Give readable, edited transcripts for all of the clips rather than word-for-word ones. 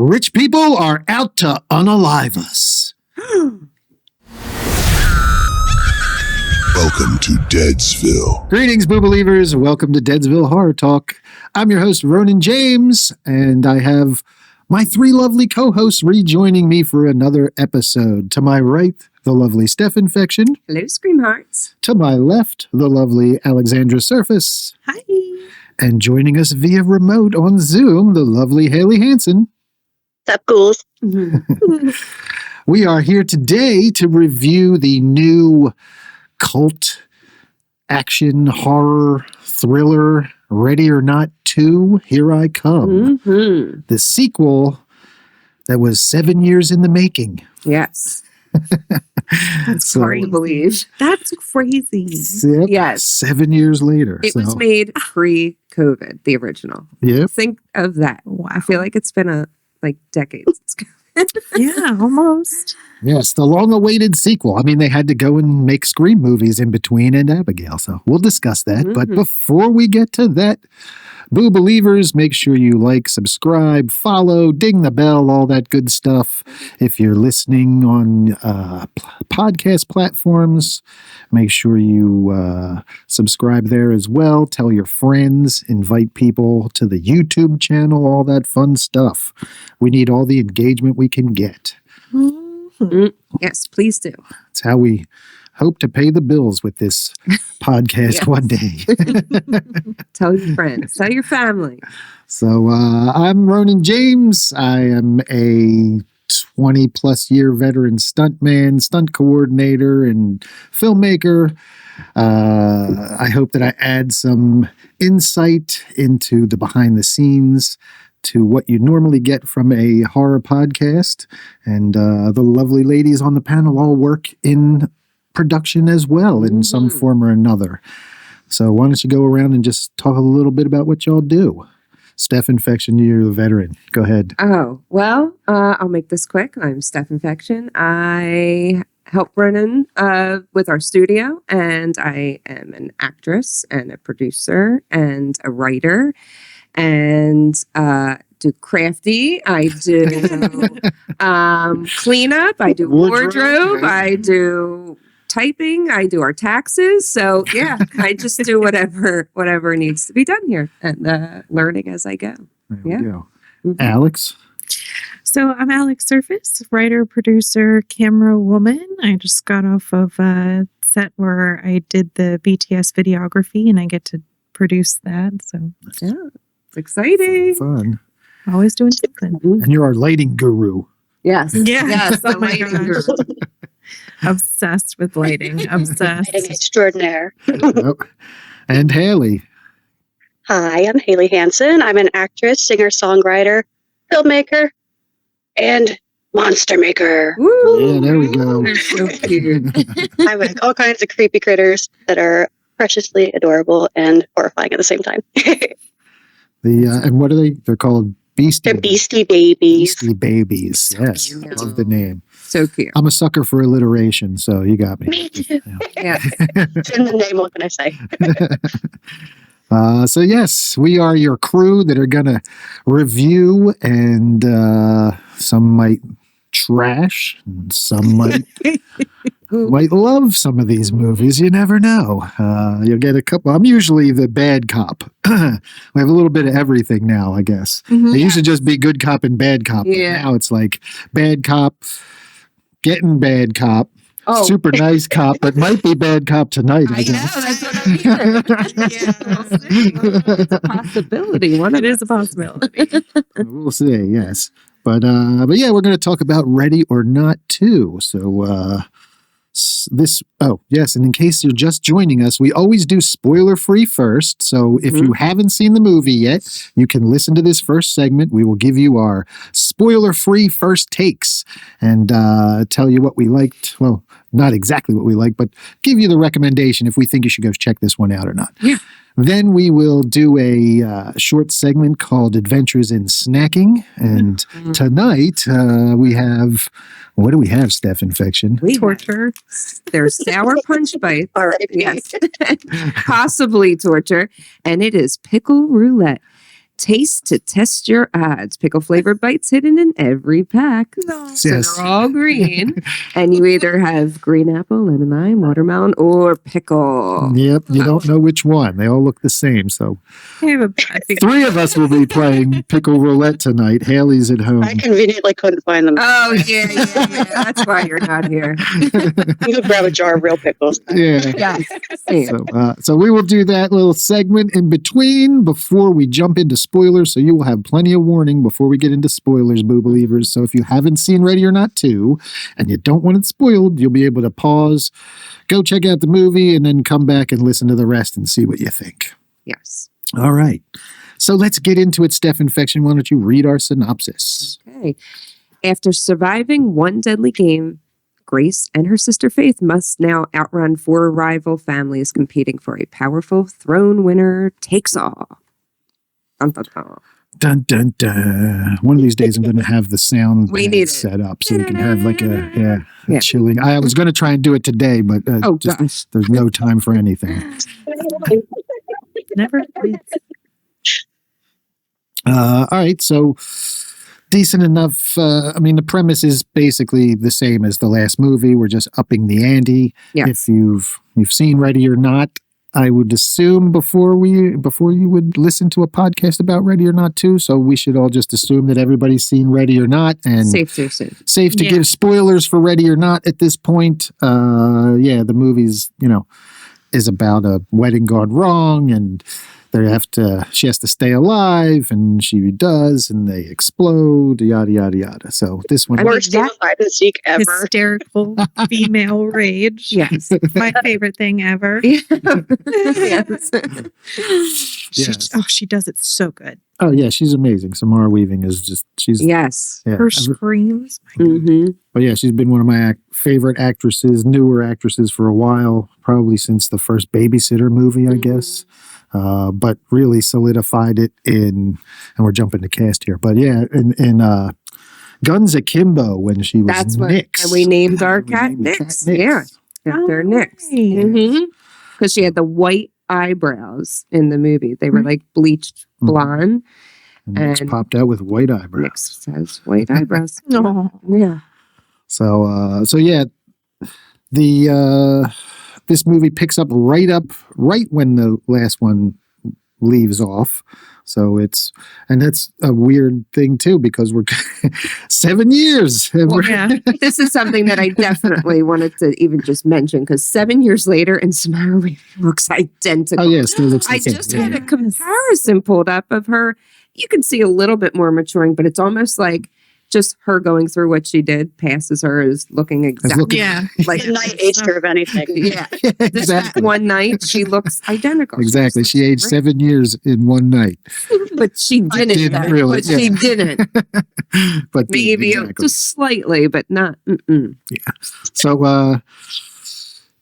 Rich people are out to unalive us. Welcome to Deadsville. Greetings, Boo Believers. Welcome to Deadsville Horror Talk. I'm your host, Ronin James, and I have my three lovely co-hosts rejoining me for another episode. To my right, the lovely Steph Infection. Hello, Scream Hearts. To my left, the lovely Alexandra Serfass. Hi. And joining us via remote on Zoom, the lovely Haley Handson. What's up, ghouls? We are here today to review the new cult action horror thriller Ready or Not 2, Here I Come. Mm-hmm. The sequel that was 7 years in the making. Yes. That's Hard to believe. That's crazy. Yep, Yes. 7 years later. It was made pre-COVID, the original. Yep. Think of that. Wow. I feel like it's been decades. Yeah, almost. Yes, the long-awaited sequel. I mean, they had to go and make Scream movies in between and Abigail, so we'll discuss that. But before we get to that, Boo Believers, make sure you like, subscribe, follow, ding the bell, all that good stuff. If you're listening on podcast platforms, make sure you subscribe there as well. Tell your friends, invite people to the YouTube channel, all that fun stuff. We need all the engagement we can get. Yes, please do. That's how we hope to pay the bills with this podcast one day. Tell your friends. Tell your family. So I'm Ronin James. I am a 20-plus year veteran stuntman, stunt coordinator, and filmmaker. I hope that I add some insight into the behind the scenes to what you normally get from a horror podcast. And the lovely ladies on the panel all work in production as well in some form or another. So why don't you go around and just talk a little bit about what y'all do? Steph Infection, you're the veteran. Go ahead. Oh, well, I'll make this quick. I'm Steph Infection. I help Ronin with our studio, and I am an actress and a producer and a writer. And do crafty. I do cleanup. I do wardrobe. I do typing. I do our taxes. So yeah, I just do whatever needs to be done here, and learning as I go. There we go. Mm-hmm. Alex? So I'm Alex Serfass, writer, producer, camera woman. I just got off of a set where I did the BTS videography, and I get to produce that. So Yeah, it's exciting. Fun. always doing something. And you're our lighting guru. Yes. Yeah. Yes. Oh my gosh. Obsessed with lighting. Obsessed. Lighting extraordinaire. Yep. And Haley? Hi, I'm Haley Handson. I'm an actress, singer, songwriter, filmmaker, and monster maker. Woo. Yeah, there we go. They're so cute. I make all kinds of creepy critters that are preciously adorable and horrifying at the same time. And what are they? They're called Beastie. They're beastie babies. Beastie Babies. Yes, cute. I love the name. So cute. I'm a sucker for alliteration, so you got me. Me too. Yeah. It's in the name, what can I say? So yes, we are your crew that are going to review, and some might trash, and some might love some of these movies. You never know. You'll get a couple. I'm usually the bad cop. We have a little bit of everything now, I guess. It used to just be good cop and bad cop. But now it's like bad cop, getting bad cop, super nice cop, but might be bad cop tonight. I guess. know, that's what I'm hearing. We'll see. It's a possibility. It is a possibility. We'll see, yes. But yeah, we're going to talk about Ready or Not 2. So yes, and in case you're just joining us, we always do spoiler free first. So if you haven't seen the movie yet, you can listen to this first segment. We will give you our spoiler free first takes and tell you what we liked. Well, not exactly what we like, but give you the recommendation if we think you should go check this one out or not. Yeah. Then we will do a short segment called Adventures in Snacking. And tonight we have, what do we have, Steph Infection? Torture. There's sour punch bites. All right. Yes. Possibly torture. And it is pickle roulette. Taste to test your odds. Pickle flavored bites hidden in every pack. So Yes. they're all green. And you either have green apple, lemon lime, watermelon, or pickle. Yep, you don't know which one. They all look the same. So I have a bad feeling. 3 of us will be playing pickle roulette tonight. Haley's at home. I conveniently couldn't find them. Oh, yeah. That's why you're not here. You could grab a jar of real pickles. Yeah. Yes. Same. So we will do that little segment in between before we jump into spoilers. So you will have plenty of warning before we get into spoilers, Boo Believers. So if you haven't seen Ready or Not 2 and you don't want it spoiled, you'll be able to pause, go check out the movie, and then come back and listen to the rest and see what you think. Yes. All right. So let's get into it, Steph Infection. Why don't you read our synopsis? Okay. After surviving one deadly game, Grace and her sister Faith must now outrun 4 rival families competing for a powerful throne winner takes all. Dun, dun, dun. Dun, dun, dun. One of these days I'm going to have the sound We pad need it. set up so we can have like a Yeah. chilling. I was going to try and do it today, but Oh, just, gosh. there's no time for anything. Never quits. All right, so decent enough. I mean, the premise is basically the same as the last movie. We're just upping the ante. Yes. If you've seen Ready or Not, I would assume before you would listen to a podcast about Ready or Not 2. So we should all just assume that everybody's seen Ready or Not and Safe to assume. safe to Yeah. give spoilers for Ready or Not at this point. The movie's, is about a wedding gone wrong and she has to stay alive and she does and they explode, yada, yada, yada. So this one, I mean, Worst game of hide and seek ever. Hysterical female rage. Yes. My favorite thing ever. Yes. Yes. She does it so good. Oh yeah, she's amazing. Samara Weaving is she's Yes. yeah. Her screams. Mm-hmm. But yeah, she's been one of my favorite actresses, newer actresses for a while, probably since the first Babysitter movie, I guess. But really solidified it and we're jumping to cast here. But yeah, in Guns Akimbo when she was That's what, Nyx. and we named our We cat named the Nyx. Yeah. After Oh, Nyx. nice. Because she had the white eyebrows in the movie. They were like bleached blonde. And Nyx and- popped out with white eyebrows. Nyx has white eyebrows. Oh. Yeah. So yeah, this movie picks up right when the last one leaves off. So that's a weird thing too, because we're 7 years. And Well, we're- Yeah. This is something that I definitely wanted to even just mention because 7 years later and Samara Weaving looks identical. Oh yeah, still looks the I same. just Yeah. had a comparison pulled up of her. You can see a little bit more maturing, but it's almost like just her going through what she did passes her as looking exactly looking- Yeah. like The night aged her, if anything. yeah. This exactly. one night she looks identical. Exactly. She looks aged great. 7 years in one night. But she didn't. didn't though. really, But she yeah. didn't. But Maybe exactly. just slightly, but not.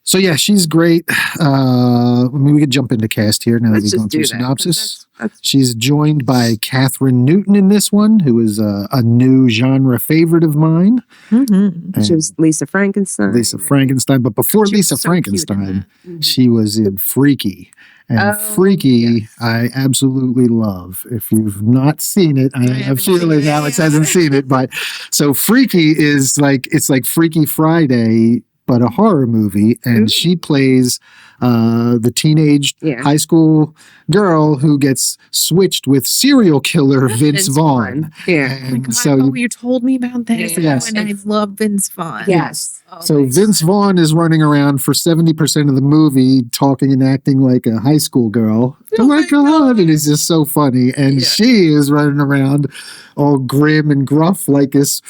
So yeah, she's great. I mean, we could jump into cast here now that Let's we've gone just do through that. 'cause synopsis. That's She's joined by Catherine Newton in this one, who is a new genre favorite of mine. Mm-hmm. And she was Lisa Frankenstein. Lisa Frankenstein. But before She was Lisa so cute in Frankenstein, that. Mhm. she was in Freaky. And Oh, Freaky, yes. I absolutely love. If you've not seen it, I have a haven't seen feeling it. Alex hasn't seen it. But so Freaky is it's like Freaky Friday, but a horror movie. And Ooh. she plays the teenage Yeah. high school girl who gets switched with serial killer Vince Vaughn. Yeah. Oh my And God. so You told me about this. Yes. And I love Vince Vaughn. Yes. Oh So my Vince God. Vaughn is running around for 70% of the movie talking and acting like a high school girl. Oh my God. And it's just so funny. And Yeah. she is running around all grim and gruff like this,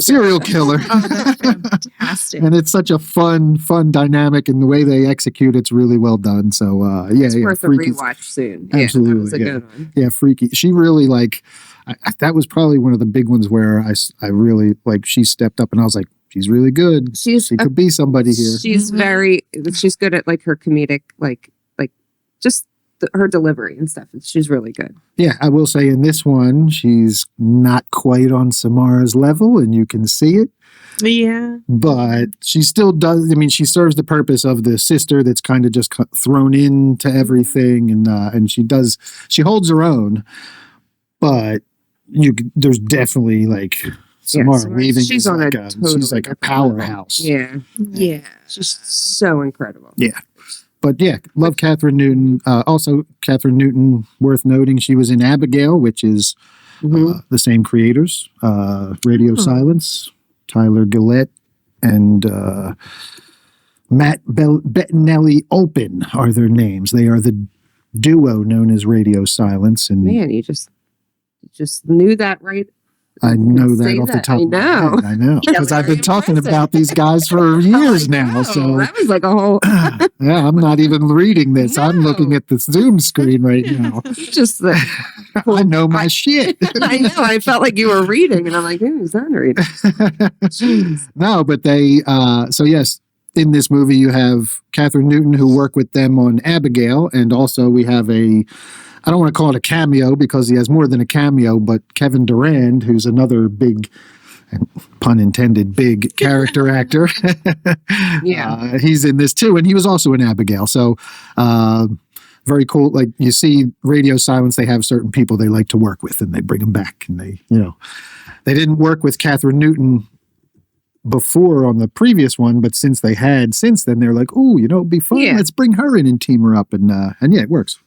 serial killer. Oh, that's fantastic. And it's such a fun dynamic, and the way they execute it's really well done. So It's yeah, worth a Freaky's- rewatch soon. Absolutely, Yeah, that was a yeah. good one. Yeah, Freaky. She really that was probably one of the big ones where I really she stepped up and I was like, she's really good. She's She could be somebody here. she's Mhm. she's good at like her comedic just her delivery and stuff. She's really good. Yeah, I will say in this one, she's not quite on Samara's level, and you can see it. Yeah. but she still does. I mean, she serves the purpose of the sister that's kind of just thrown into everything, and she holds her own. But there's definitely like Samara Weaving. She's on she's like a powerhouse. Yeah, she's so incredible. Yeah. But yeah, love Catherine Newton. Also, Catherine Newton, worth noting, she was in Abigail, which is the same creators, Radio Silence, Tyler Gillette, and Matt Bettinelli Open are their names. They are the duo known as Radio Silence. And man, you just knew that right. I know that off the top of my head. I know. Because I've been talking about these guys for years now. So that was like a whole yeah, I'm not even reading this. I'm looking at the Zoom screen right now. just I know my shit. I know. I felt like you were reading, and I'm like, who's that reading? No, but they so yes, in this movie you have Catherine Newton who worked with them on Abigail, and also we have I don't want to call it a cameo because he has more than a cameo, but Kevin Durand, who's another big, pun intended, big character actor. Yeah. He's in this too. And he was also in Abigail. So very cool. Like you see Radio Silence, they have certain people they like to work with and they bring them back. And they didn't work with Catherine Newton before on the previous one, but since then, they're like, oh, it'd be fun. Yeah. Let's bring her in and team her up. And yeah, it works.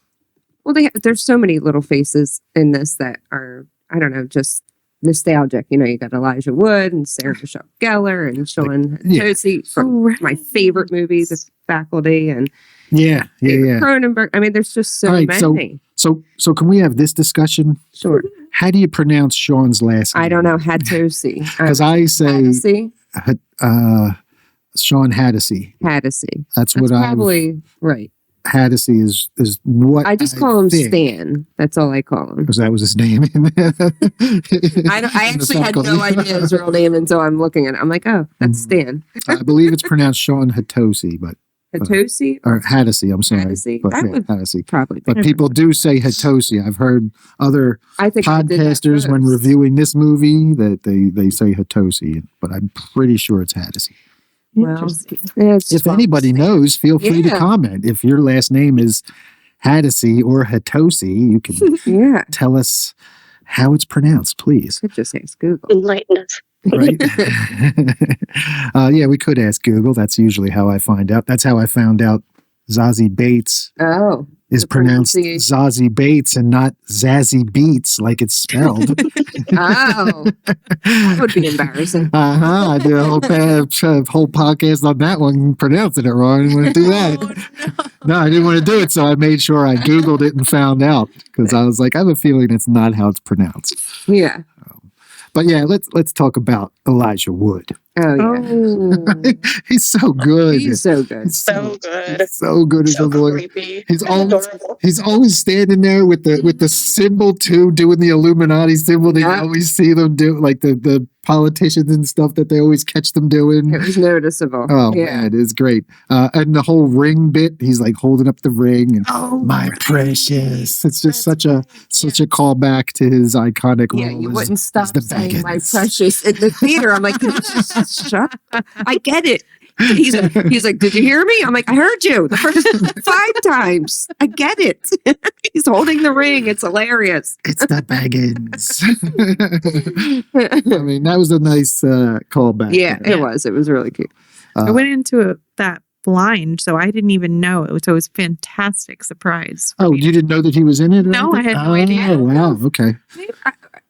Well, there's so many little faces in this that are, I don't know, just nostalgic. You got Elijah Wood and Sarah Michelle Gellar and Sean Tosi from my favorite movie, The Faculty, and yeah. Cronenberg. I mean, there's just so many. So can we have this discussion? Sure. How do you pronounce Sean's last name? I don't know. Hatosi. Because I say Sean Hattasey. Hattasey. That's what probably right. Hattasey is what I just call him Stan. That's all I call him. Because that was his name. I actually had no idea his real name until I'm looking at it. I'm like, oh, that's Stan. I believe it's pronounced Sean Hatosi, but Hatosi or Hattasey. I'm sorry, Hattasey. But, That would Hattasey. probably. But people do say Hatosi. I've heard other I podcasters when reviewing this movie that they say Hatosi, but I'm pretty sure it's Hattasey. Well, if anybody knows, feel free to comment. If your last name is Hattasey or Hatosi, you can tell us how it's pronounced, please. Could just ask Google. Enlighten us. Right? Yeah, we could ask Google. That's usually how I find out. That's how I found out Zazie Bates is pronounced Zazie Bates and not Zazie Beats like it's spelled. Oh, that would be embarrassing. I did a whole podcast on that one, pronouncing it wrong. I didn't want to do that. No, I didn't want to do it, so I made sure I Googled it and found out because I was like, I have a feeling it's not how it's pronounced. Yeah. But yeah, let's talk about Elijah Wood. Oh yeah, he's so good. He's so good. He's So good. So good as a lawyer. Creepy. He's always standing there with the symbol too, doing the Illuminati symbol. They always see them do, like the politicians and stuff that they always catch them doing. It was noticeable. Oh man, it's great. And the whole ring bit, he's like holding up the ring and my precious. It's just such a callback to his iconic role. Yeah, you wouldn't stop the saying my precious in the theater. I'm like, can you just shut? I get it. He's like, did you hear me? I'm like, I heard you the first 5 times. I get it. He's holding the ring. It's hilarious. It's the Baggins. I mean, that was a nice callback. Yeah, it was. It was really cute. I went into that blind, so I didn't even know it. So it was a fantastic surprise. Oh, you didn't know that he was in it? No, I had no idea. Oh, wow. Okay.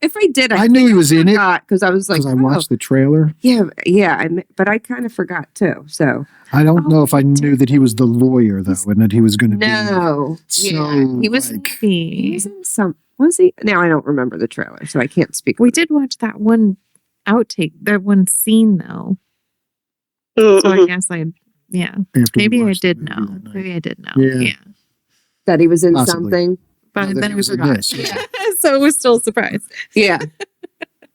If I did, I knew he was in it because I was like, I watched the trailer. Yeah, but I kind of forgot too. So I don't know if I knew that he was the lawyer though, and that he was going to be. No, so he was. Like, he was in some. Was he? Now I don't remember the trailer, so I can't speak. We did watch that one outtake, that one scene though. Mm-hmm. So I guess maybe I did know. Maybe I did know. Yeah. That he was in Possibly. something. But then we in forgot. this. So it was still a surprise. Yeah.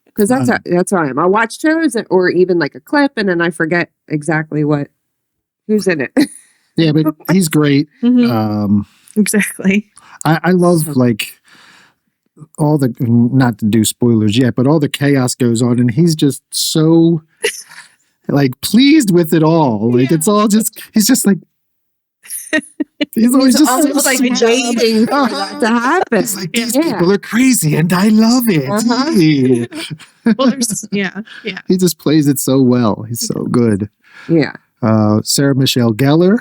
Because that's how I am. I watch trailers or even like a clip, and then I forget exactly who's in it. Yeah, but he's great. Exactly. I love like all the, not to do spoilers yet, but all the chaos goes on, and he's just so like pleased with it all. Like it's all just he's just like he's always just almost so like sweet. waiting for that to happen. It's like these people are crazy and I love it. Well, yeah. He just plays it so well. He's so good. Yeah. Sarah Michelle Gellar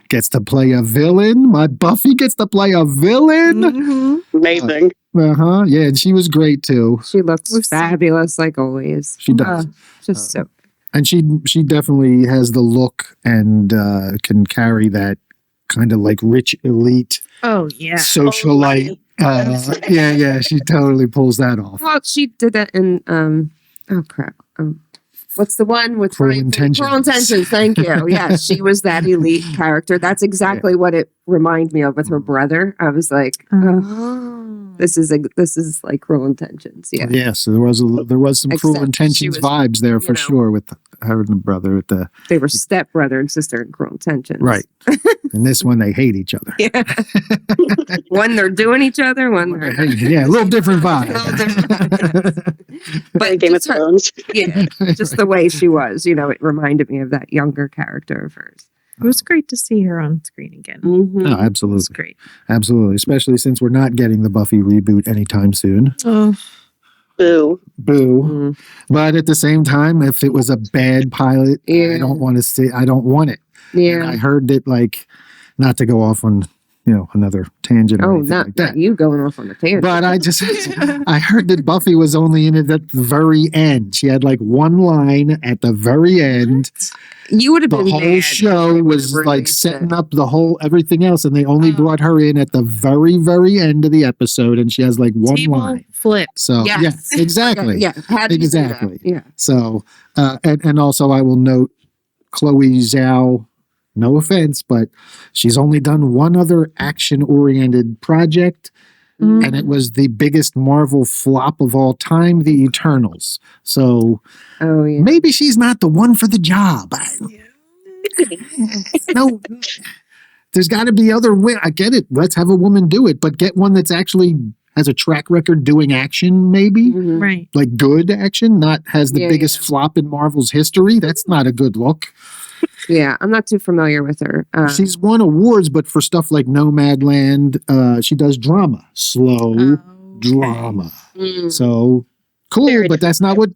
gets to play a villain. My Buffy gets to play a villain. Mm-hmm. Amazing. Yeah, and she was great too. She looks fabulous like always. She does. Just so. And she definitely has the look and can carry that kind of like rich elite Oh yeah. socialite. Yeah, she totally pulls that off. Well, she did that in oh crap. What's the one with Cruel Ryan- Intentions. Cruel Intentions. Thank you. Yeah, she was that elite character. That's exactly what it reminded me of with her brother. I was like, this is like Cruel Intentions. Yeah. Yeah, so there was some Cruel Except Intentions she was, vibes there for you know, sure with her and the brother at the They were step brother and sister in Cruel Intentions. right. In this one, they hate each other. Yeah. One they're doing each other. One they're Yeah, a little different vibe. but Game of just her- Thrones. yeah, just the way she was. It reminded me of that younger character of hers. It was great to see her on screen again. Mm-hmm. No, It was absolutely, great. absolutely. Especially since we're not getting the Buffy reboot anytime soon. Oh, Boo. Boo. Mm. But at the same time, if it was a bad pilot, Yeah. I don't want to see. I don't want it. And Yeah. I heard that, like, not to go off on another tangent. Or Oh, anything not like that. not you going off on a tangent. But I heard that Buffy was only in it at the very end. She had like one line at the very end. You would have The been whole mad show if they was would've like released setting it. up the whole everything else, and they only brought her in at the very, very end of the episode, and she has like one table line. flip. So Yes. yeah, exactly. Yeah. How did you do that? Exactly. Yeah. So and also I will note Chloe Zhao. No offense, but she's only done one other action-oriented project, and it was the biggest Marvel flop of all time, The Eternals. So Oh yeah. maybe she's not the one for the job. No, there's got to be other. I get it. Let's have a woman do it, but get one that's actually has a track record doing action, maybe Mhm. Right. like good action, not has the Yeah, biggest yeah. flop in Marvel's history. That's not a good look. Yeah. I'm not too familiar with her. She's won awards, but for stuff like Nomadland, she does drama, slow drama. mm, So cool, Very but that's not what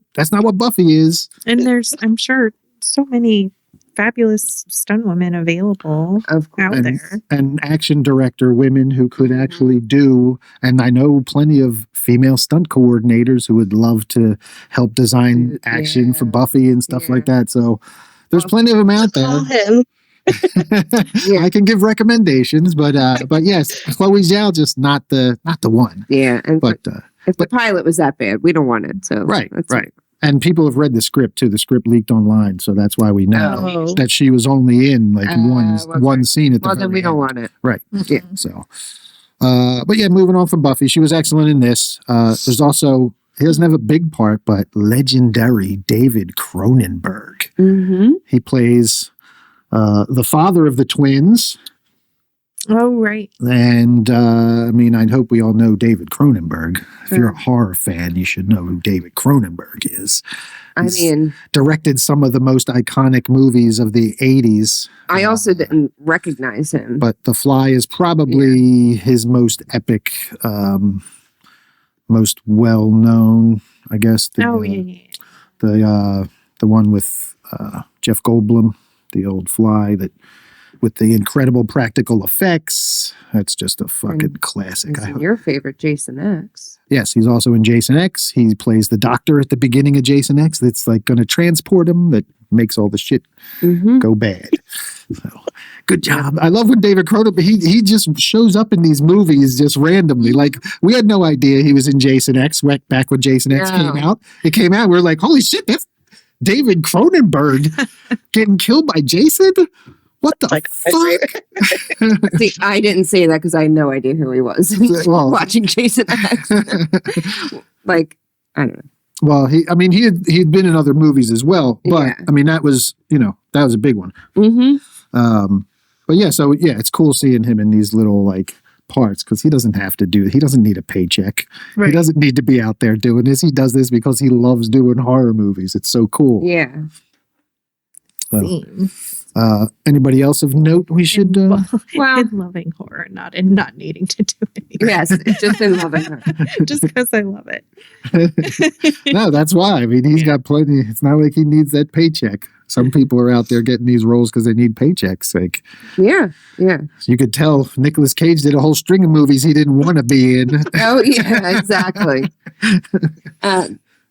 Buffy is. And there's, I'm sure, so many fabulous stunt women available of course. out And, there. and action director women who could actually do, and I know plenty of female stunt coordinators who would love to help design action for Yeah. Buffy and stuff Yeah. like that. So there's plenty of them out Call there. him. Yeah. I can give recommendations, but yes, Chloe Zhao just not the one. Yeah. And But if the pilot was that bad, we don't want it. So right. that's And people have read the script too. The script leaked online, so that's why we know Oh. that she was only in like one scene at the Well, then very we don't end. want it. Right. Yeah. So, but yeah, moving on from Buffy, she was excellent in this. There's also, he doesn't have a big part, but legendary David Cronenberg. Mm-hmm. He plays the father of the twins. Oh, right. And I mean, I hope we all know David Cronenberg. If you're a horror fan, you should know who David Cronenberg is. I He's mean, directed some of the most iconic movies of the 80s. I also didn't recognize him. But The Fly is probably his most epic, most well known, I guess. Yeah. The one with Jeff Goldblum, the old Fly, that with the incredible practical effects. That's just a fucking classic. Is your favorite Jason X? Yes, he's also in Jason X. He plays the doctor at the beginning of Jason X that's like going to transport him, that makes all the shit go bad. So, good job. I love when David Cronenberg, he just shows up in these movies just randomly. Like, we had no idea he was in Jason X back when Jason X came out. It came out, we're like, holy shit, that's David Cronenberg getting killed by Jason? What the fuck? See, I didn't say that because I had no idea who he was. Well- Watching Jason X. Like, I don't know. Well, he'd been in other movies as well, but Yeah. I mean, that was a big one. Mm-hmm. But yeah, so yeah, it's cool seeing him in these little like parts because he doesn't need a paycheck. He Right. doesn't need to be out there doing this. He does this because he loves doing horror movies. It's so cool. Yeah. So, Same. anybody else of note we should? Well- in loving horror, not in not needing to do anything. Yes, just in loving her. Just because I love it. No, that's why. I mean, he's got plenty. It's not like he needs that paycheck. Some people are out there getting these roles because they need paychecks. Like, Yeah, yeah. you could tell Nicolas Cage did a whole string of movies he didn't want to be in. Oh, yeah, exactly.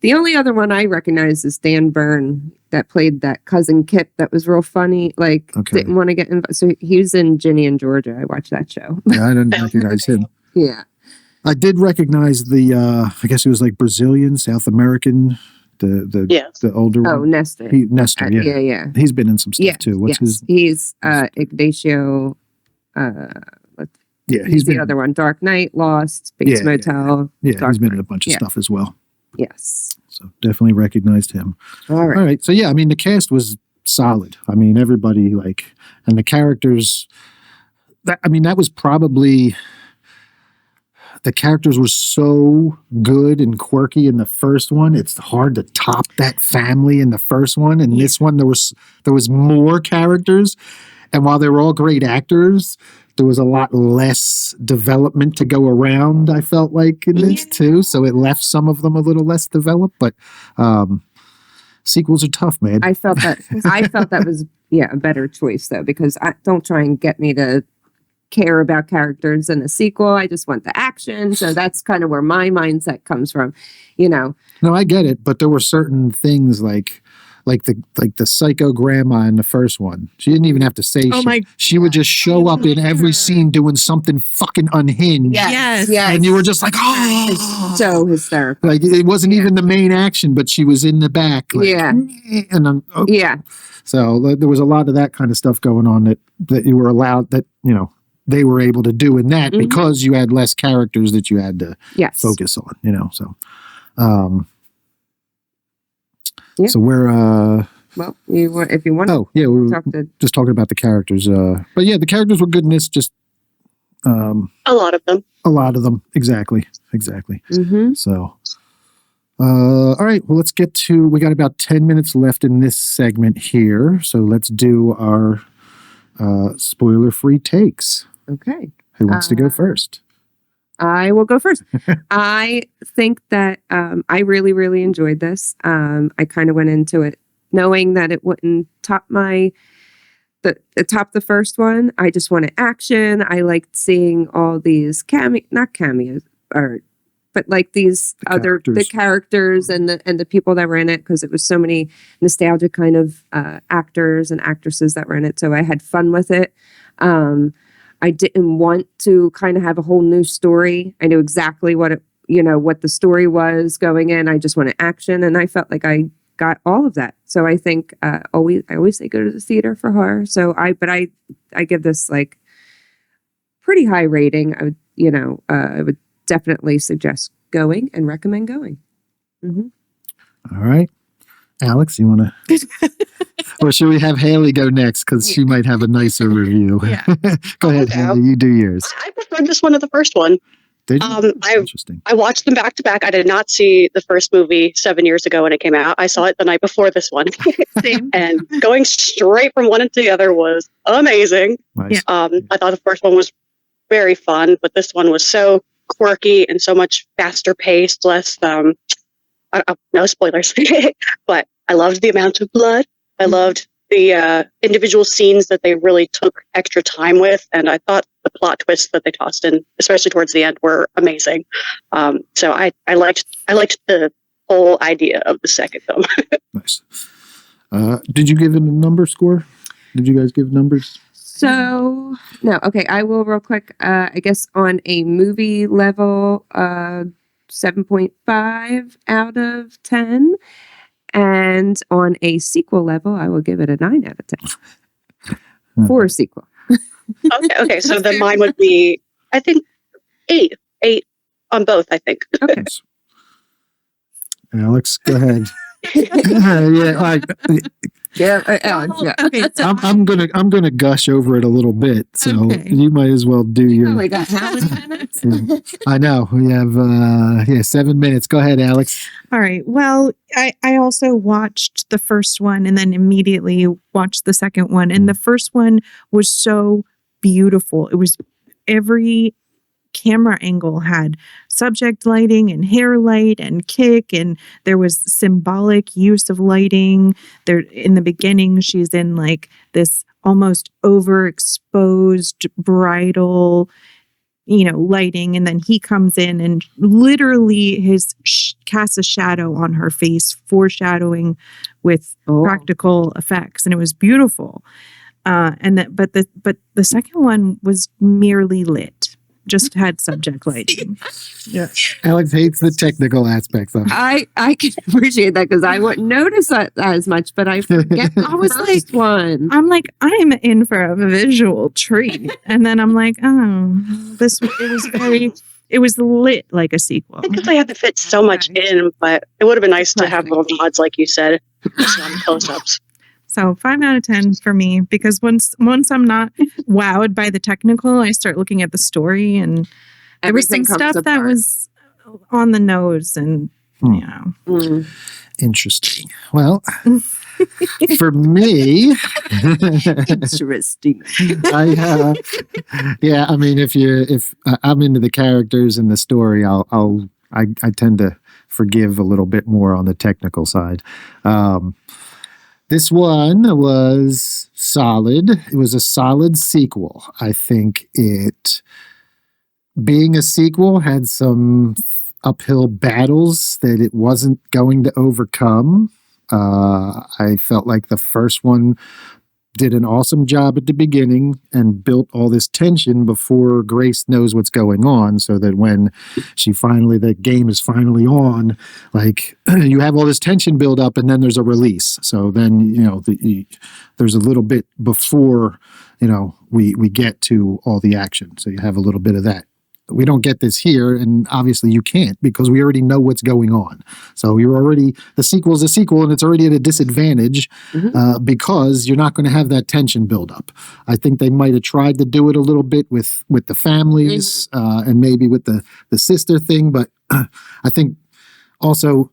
The only other one I recognize is Dan Byrne that played that cousin Kip that was real funny. Like, Okay. didn't want to get involved. So he was in Ginny and Georgia. I watched that show. Yeah, I didn't recognize him. Yeah. I did recognize the, I guess he was like Brazilian, South American, the older Oh, one. Nestor. Nestor, yeah. Yeah. He's been in some stuff Yeah, too. What's his? He's Ignacio. Yeah, He's the other one. Dark Knight, Lost, Bates Yeah, Motel. Yeah, Dark he's been in Knight. a bunch of Yeah. stuff as well. Yes. So definitely recognized him. All right. All right. So yeah, I mean the cast was solid. I mean everybody and the characters. That was probably the characters were so good and quirky in the first one. It's hard to top that family in the first one. And this one there was more characters, and while they were all great actors, there was a lot less development to go around, I felt like, in this too. So it left some of them a little less developed, but sequels are tough, man. I felt that was a better choice though, because I don't try and get me to care about characters in a sequel. I just want the action. So that's kind of where my mindset comes from, No, I get it, but there were certain things like the psycho grandma in the first one. She didn't even have to say shit. She would just show up in every scene doing something fucking unhinged. Yes. And you were just like, oh, so hysterical. like it wasn't even the main action, but she was in the back. Like, Yeah. And I'm, Yeah. So there was a lot of that kind of stuff going on that you were allowed, that, they were able to do in that because you had less characters that you had to focus on, so. So we're well, if you want we were talk to just talking about the characters. But yeah, the characters were good in this. Just A lot of them. a lot of them. Exactly. Mhm. So, all right. Well, let's get to. We got about 10 minutes left in this segment here, so let's do our spoiler-free takes. Okay. Who wants to go first? I will go first. I think that I really, really enjoyed this. I kind of went into it knowing that it wouldn't top the first one. I just wanted action. I liked seeing all these not cameos, but like these the characters and the people that were in it, because it was so many nostalgic kind of actors and actresses that were in it. So I had fun with it. I didn't want to kind of have a whole new story. I knew exactly what the story was going in. I just wanted action, and I felt like I got all of that. So I think I always say go to the theater for horror. So I give this like pretty high rating. I would definitely suggest going and recommend going. Mm-hmm. All right. Alex, you want to? Or should we have Haley go next? Because she might have a nicer review. Yeah. Go ahead, Haley. You do yours. I preferred this one to the first one. Did you? Interesting. I watched them back to back. I did not see the first movie 7 years ago when it came out. I saw it the night before this one. Same. And going straight from one into the other was amazing. Nice. I thought the first one was very fun, but this one was so quirky and so much faster paced, less no spoilers. But I loved the amount of blood. I loved the individual scenes that they really took extra time with, and I thought the plot twists that they tossed in, especially towards the end, were amazing. So I liked the whole idea of the second film. Nice. Did you give it a number score? Did you guys give numbers? So no, okay. I will real quick. I guess on a movie level, 7.5 out of 10. And on a sequel level, I will give it a 9 out of 10 for a sequel. Okay. So then mine would be, I think, 8 on both, I think. Okay. Alex, go ahead. Yeah, Yeah. Alex, yeah. Okay, so I'm gonna gush over it a little bit, so Okay. you might as well do You your. only got how many minutes? I know we have 7 minutes. Go ahead, Alex. all right. Well, I also watched the first one and then immediately watched the second one. And the first one was so beautiful. It was every camera angle had subject lighting and hair light and kick, and there was symbolic use of lighting. There in the beginning, she's in like this almost overexposed bridal, lighting, and then he comes in and literally casts a shadow on her face, foreshadowing with practical effects, and it was beautiful. But the second one was merely lit. Just had subject lighting. Yeah, Alex hates the technical aspects of it. I can appreciate that because I wouldn't notice that as much, but I forget the I was first one. I'm like, I'm in for a visual treat. And then I'm like, it was lit like a sequel. I think they had to fit so much in, but it would have been nice to have little nods, like you said, just on close-ups. So 5 out of 10 for me, because once I'm not wowed by the technical, I start looking at the story, and there was some Everything comes stuff that apart. was on the nose, and Interesting. Well, for me, Interesting. I mean, if I'm into the characters and the story, I tend to forgive a little bit more on the technical side. This one was solid. It was a solid sequel. I think it, being a sequel, had some uphill battles that it wasn't going to overcome. I felt like the first one did an awesome job at the beginning and built all this tension before Grace knows what's going on, so that when the game is finally on, like you have all this tension build up and then there's a release. So then, there's a little bit before, we get to all the action. So you have a little bit of that. We don't get this here, and obviously you can't because we already know what's going on. So the sequel is a sequel, and it's already at a disadvantage because you're not going to have that tension build up. I think they might have tried to do it a little bit with the families and maybe with the sister thing, but I think also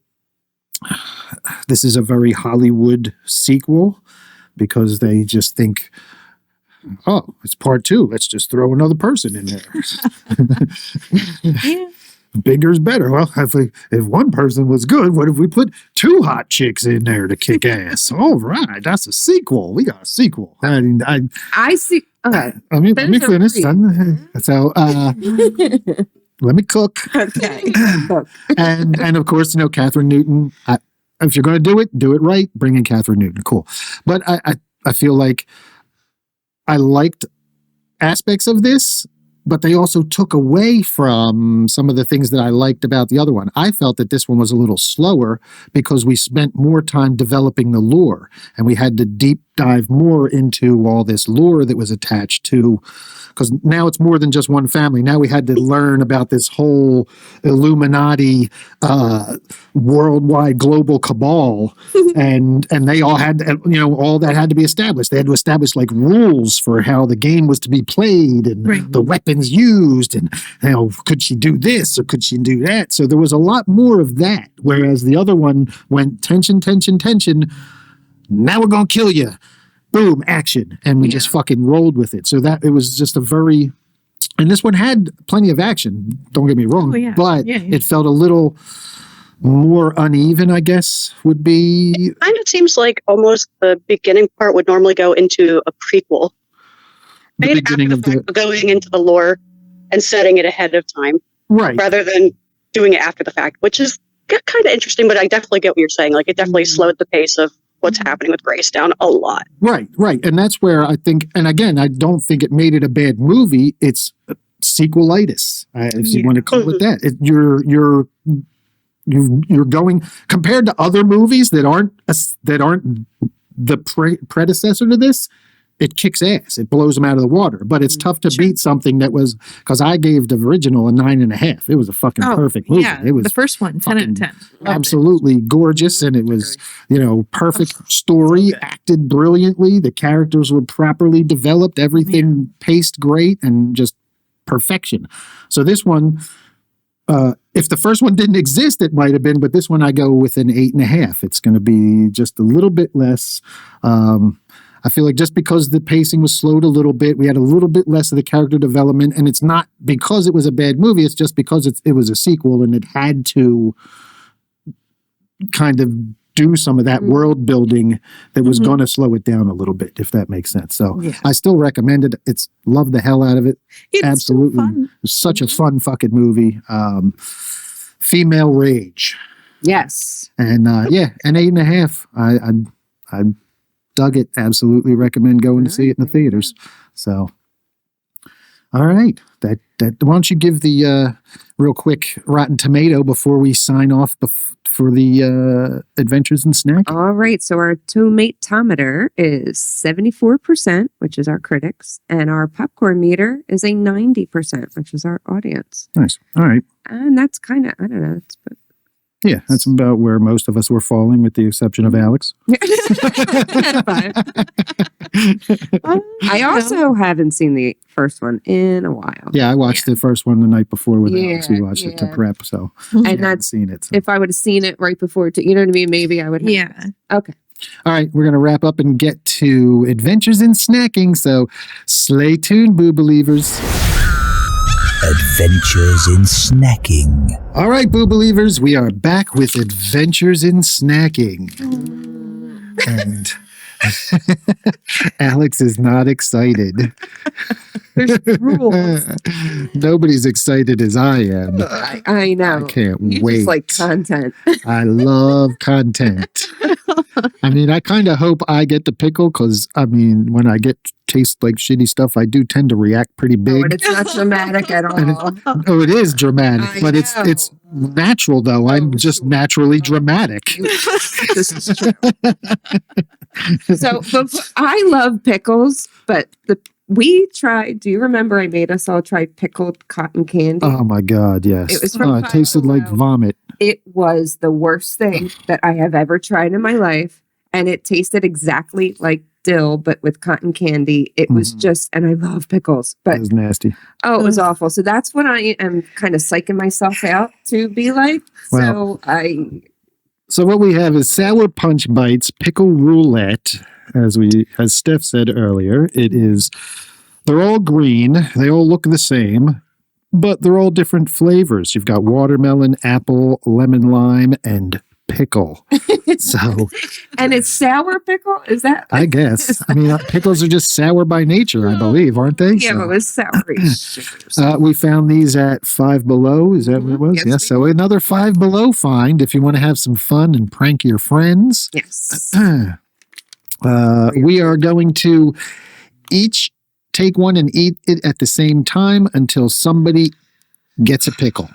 this is a very Hollywood sequel because they just think, oh, it's part 2. Let's just throw another person in there. yeah. Bigger's better. Well, if one person was good, what if we put 2 hot chicks in there to kick ass? All right, that's a sequel. We got a sequel. I see. Okay. Let me finish. So, let me cook. Okay. And of course, Catherine Newton. If you're going to do it right. Bring in Catherine Newton. Cool. But I feel like I liked aspects of this, but they also took away from some of the things that I liked about the other one. I felt that this one was a little slower because we spent more time developing the lore, and we had to deep dive more into all this lore that was attached to, because now it's more than just one family. Now we had to learn about this whole Illuminati worldwide global cabal, and they all had, all that had to be established. They had to establish like rules for how the game was to be played and the weapons used, and could she do this or could she do that? So there was a lot more of that, whereas the other one went tension. Now we're gonna kill you. Boom, action. And we just fucking rolled with it. So that it was just and this one had plenty of action, don't get me wrong, but it felt a little more uneven, I guess, would be. It kind of seems like almost the beginning part would normally go into a prequel. The beginning of going into the lore and setting it ahead of time. Right. Rather than doing it after the fact, which is kind of interesting, but I definitely get what you're saying. Like, it definitely slowed the pace of what's happening with Grace down a lot. Right. And that's where I think, and again, I don't think it made it a bad movie. It's sequelitis, if you want to call it that. You're going, compared to other movies that aren't the predecessor to this, it kicks ass. It blows them out of the water. But it's tough to beat something that was, because I gave the original a 9.5. It was a fucking perfect movie. Yeah, It was the first one, 10 out of 10. absolutely gorgeous, and it was, perfect story, acted brilliantly. The characters were properly developed. Everything paced great, and just perfection. So this one, if the first one didn't exist, it might have been, but this one I go with an 8.5. It's going to be just a little bit less. I feel like just because the pacing was slowed a little bit, we had a little bit less of the character development, and it's not because it was a bad movie. It's just because it was a sequel, and it had to kind of do some of that world building that was going to slow it down a little bit, if that makes sense. So I still recommend it. It's love the hell out of it. It's absolutely so fun. It's such a fun fucking movie. Female rage. Yes. And an 8.5. I dug it. Absolutely recommend going to see it in the theaters. So, all right. That why don't you give the real quick Rotten Tomato before we sign off for the Adventures in Snacking? All right. So our tomatometer is 74%, which is our critics, and our popcorn meter is a 90%, which is our audience. Nice. All right. And that's kind of, I don't know. Yeah, that's about where most of us were falling, with the exception of Alex. I also haven't seen the first one in a while. Yeah, I watched the first one the night before with Alex. We watched it to prep, so and that's seen it. So. If I would have seen it right before, you know what I mean? Maybe I would have. Yeah. Okay. All right, we're going to wrap up and get to Adventures in Snacking. So stay tuned, Boo Believers. Adventures in Snacking. All right, Boo Believers, we are back with Adventures in Snacking. And Alex is not excited. There's rules. Nobody's excited as I am. I know. I can't You wait. just like content. I love content. I mean, I kind of hope I get the pickle because, I mean, when I taste like shitty stuff, I do tend to react pretty big. But it's not dramatic at all. Oh, it is dramatic, I but know. it's natural though. I'm just naturally dramatic. This is true. So I love pickles, but we tried. Do you remember I made us all try pickled cotton candy? Oh my God, yes. It was from it tasted Buffalo. like vomit. It was the worst thing that I have ever tried in my life, and it tasted exactly like dill, but with cotton candy. It was just, and I love pickles, but It was nasty. oh, it was awful. So that's what I am kind of psyching myself out to be like. Well, So So what we have is Sour Punch Bites Pickle Roulette. As Steph said earlier, they're all green. They all look the same, but they're all different flavors. You've got watermelon, apple, lemon, lime, and pickle. So, and it's sour pickle. Is that? I guess. I mean, pickles are just sour by nature, I believe, aren't they? Yeah, So, but it was sour. we found these at Five Below. Is that what it was? Yes, Yes. So another Five Below find if you want to have some fun and prank your friends. Yes. We are going to each take one and eat it at the same time until somebody gets a pickle.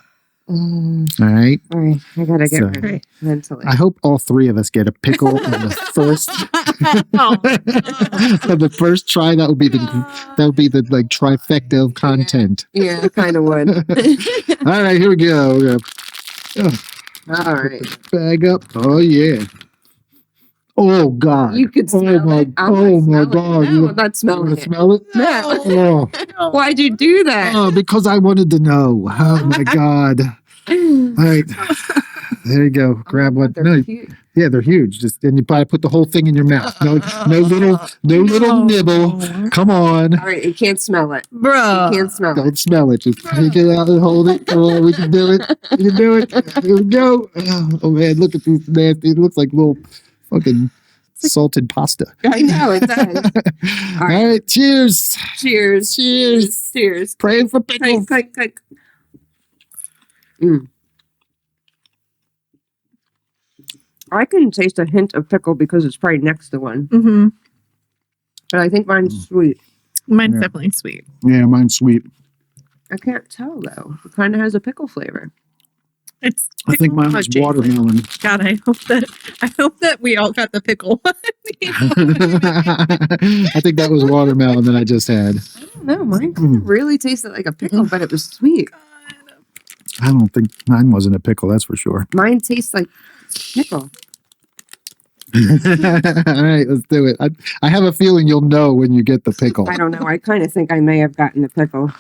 All right. All right. I gotta get So, ready mentally. I hope all three of us get a pickle on the first on the first try. That would be the like trifecta of content. Yeah, I kind of would. All right, here we go. All right. Bag up. Oh yeah. Oh God. You could smell my, it. I'm oh not my smelling God. it. No, I'm not smelling You it. smell it? No. Oh. Why'd you do that? Oh, because I wanted to know. Oh my God. All right. There you go. Grab one. They're No, cute. yeah, they're huge. Just and you probably put the whole thing in your mouth. No little nibble. Come on. All right, you can't smell it. Bro. You can't smell it. Don't smell it. Just take it out and hold it. Come on, we can do it. We can do it. Here we go. Oh man, look at these nasty. It looks like little fucking salted pasta. I know it does. All right, cheers. Cheers. Cheers. Cheers. Praying for pickles. Clink. Mm. I can taste a hint of pickle because it's probably next to one. Mm-hmm. But I think mine's sweet. Mine's Yeah. definitely sweet. Yeah, mine's sweet. I can't tell though. It kind of has a pickle flavor. I think mine was Jason. watermelon. God, I hope that we all got the pickle one. I think that was watermelon that I just had. I don't know. Mine kind of really tasted like a pickle, but it was sweet. I don't think mine wasn't a pickle, that's for sure. Mine tastes like pickle. All right, let's do it. I have a feeling you'll know when you get the pickle. I don't know. I kind of think I may have gotten the pickle.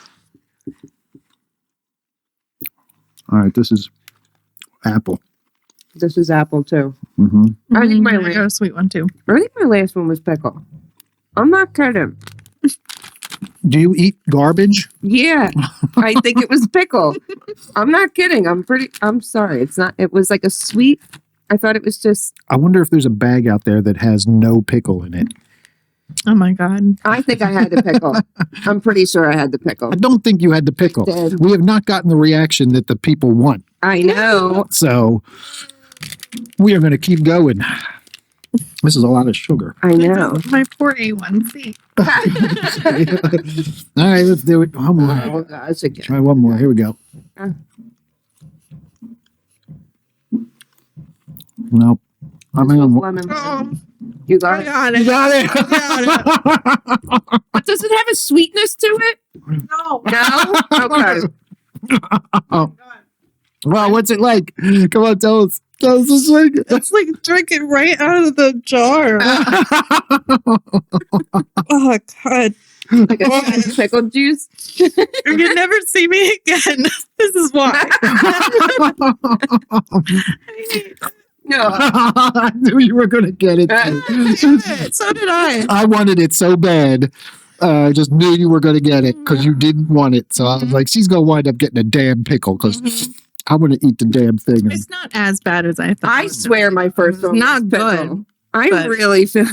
All right, this is apple. This is apple too. Mm-hmm. I think my I got a sweet one too. I think my last one was pickle. I'm not kidding. Do you eat garbage? Yeah, I think it was pickle. I'm not kidding. I'm sorry. It's not. It was like a sweet. I thought it was just. I wonder if there's a bag out there that has no pickle in it. Oh my God. I think I had the pickle. I'm pretty sure I had the pickle. I don't think you had the pickle. Did. We have not gotten the reaction that the people want. I know. So we are going to keep going. This is a lot of sugar. I know. My poor A1C. All right, let's do it. One more. Oh gosh, again. Try one more. Here we go. Nope. I'm in. Lemon. Oh, You got it. You got it. But does it have a sweetness to it? No. No. Okay. Oh. Well, what's it like? Come on, tell us. Tell us this thing. It's like drinking right out of the jar. Oh God. Like a pickle juice. You can never see me again. This is why. No. I knew you were going to get it. So did I. I wanted it so bad. I just knew you were going to get it because you didn't want it. So I was like, she's going to wind up getting a damn pickle because I want to eat the damn thing. It's not as bad as I thought. I swear my first one Not was pickle. good, I but- really feel.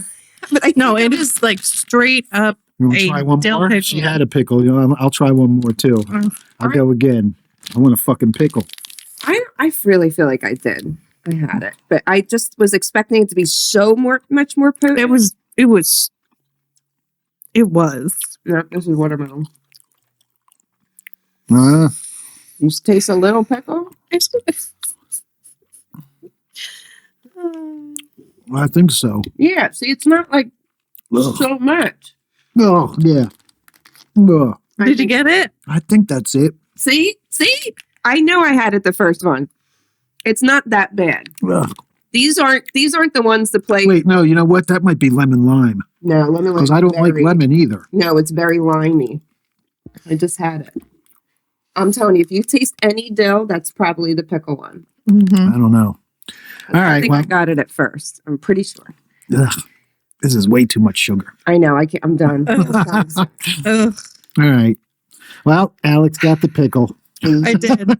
But I No, it is like straight up. You want to a try one dill more? pickle. She had a pickle. You know, I'll try one more too. I'll go again. I want a fucking pickle. I really feel like I did. I had it, but I just was expecting it to be so much more potent. It was. No, this is watermelon. You taste a little pickle. I think so. Yeah. See, it's not like Ugh. so much. Oh, yeah. Ugh. Did you get it? I think that's it. See, I know I had it the first one. It's not that bad. Ugh. These aren't the ones to play. Wait, no, you know what? That might be lemon lime No, lemon. because I don't like lemon either. No, it's very limey. I just had it. I'm telling you, if you taste any dill, that's probably the pickle one. Mm-hmm. I don't know. All I right, think I well, got it at first. I'm pretty sure. ugh, this is way too much sugar. I know. I'm done. Ugh, All right. Well, Alex got the pickle. I did.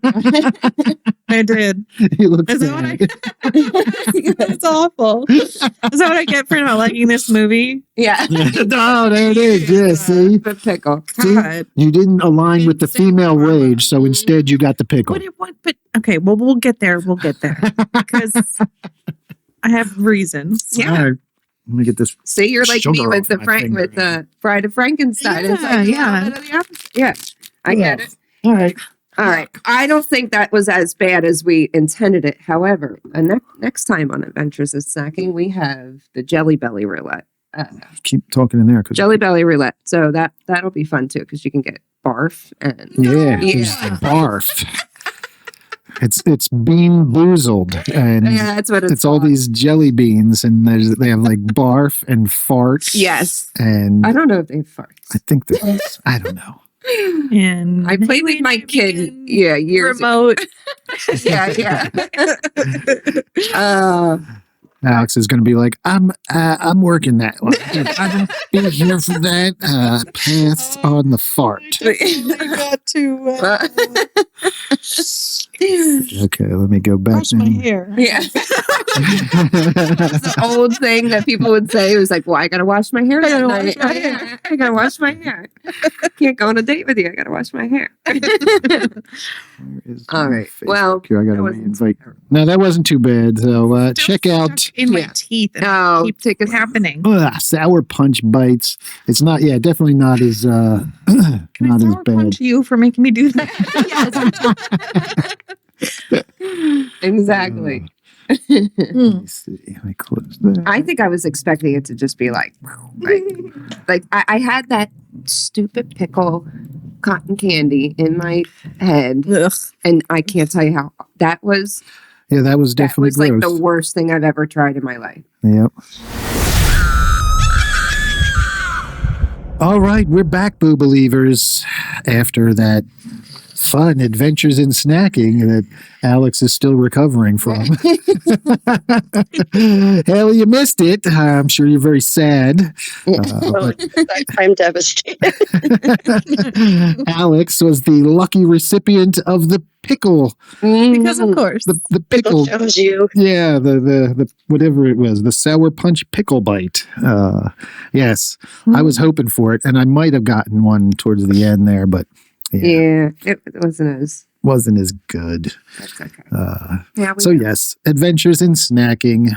I did. You look Is that what sad. It's awful. Is that what I get for not liking this movie? Yeah. Oh, there it is. Yeah, see? The pickle. See? God. You didn't align with the female rage, so instead you got the pickle. But okay, well we'll get there. We'll get there because I have reasons. Yeah. All right. Let me get this. See, you're like me Sugar with the off my finger. with the Bride of Frankenstein. It's Yeah, like, yeah. Yeah. I get it. All right. All right. I don't think that was as bad as we intended it. However, next time on Adventures of Snacking, we have the Jelly Belly Roulette. Keep talking in there. Cause Jelly Belly Roulette. So that'll be fun too because you can get barf and Yeah. Yeah. It's barf. It's bean boozled. And yeah, that's what it's all called. these jelly beans, and they have like barf and farts. Yes. And I don't know if they fart. I think that I don't know. And I played with my kid. Yeah, years ago. remote. Yeah. Alex is going to be like, I'm working that one. I won't be here for that. Pass on the fart. got to Okay, let me go back. wash my hair. Yeah. It's an old thing that people would say. It was like, well, I gotta wash my hair. I gotta tonight. wash my hair. I gotta wash my hair. Can't go on a date with you. I gotta wash my hair. All right. Well, here I got to that wasn't reinvite. No, that wasn't too bad. So check out Stuck in my Yeah. teeth. And Oh, it take a keeps happening. Sour Punch Bites. It's not. Yeah, definitely not as Can not I as sour bad. punch you for making me do that? Exactly. Let me see. Let me close that. I think I was expecting it to just be like I had that stupid pickle cotton candy in my head, Ugh. and I can't tell you how that was. Yeah, that was That definitely was like gross. the worst thing I've ever tried in my life. Yep. All right, we're back, Boo Believers, after that fun adventures in snacking that Alex is still recovering from. Haley, you missed it. I'm sure you're very sad. I'm devastated. Alex was the lucky recipient of the pickle. Because of course. The pickle. Shows you. Yeah, the whatever it was, the sour punch pickle bite. Yes, I was hoping for it, and I might have gotten one towards the end there, but Yeah, it wasn't as good. That's okay. So yes, adventures in snacking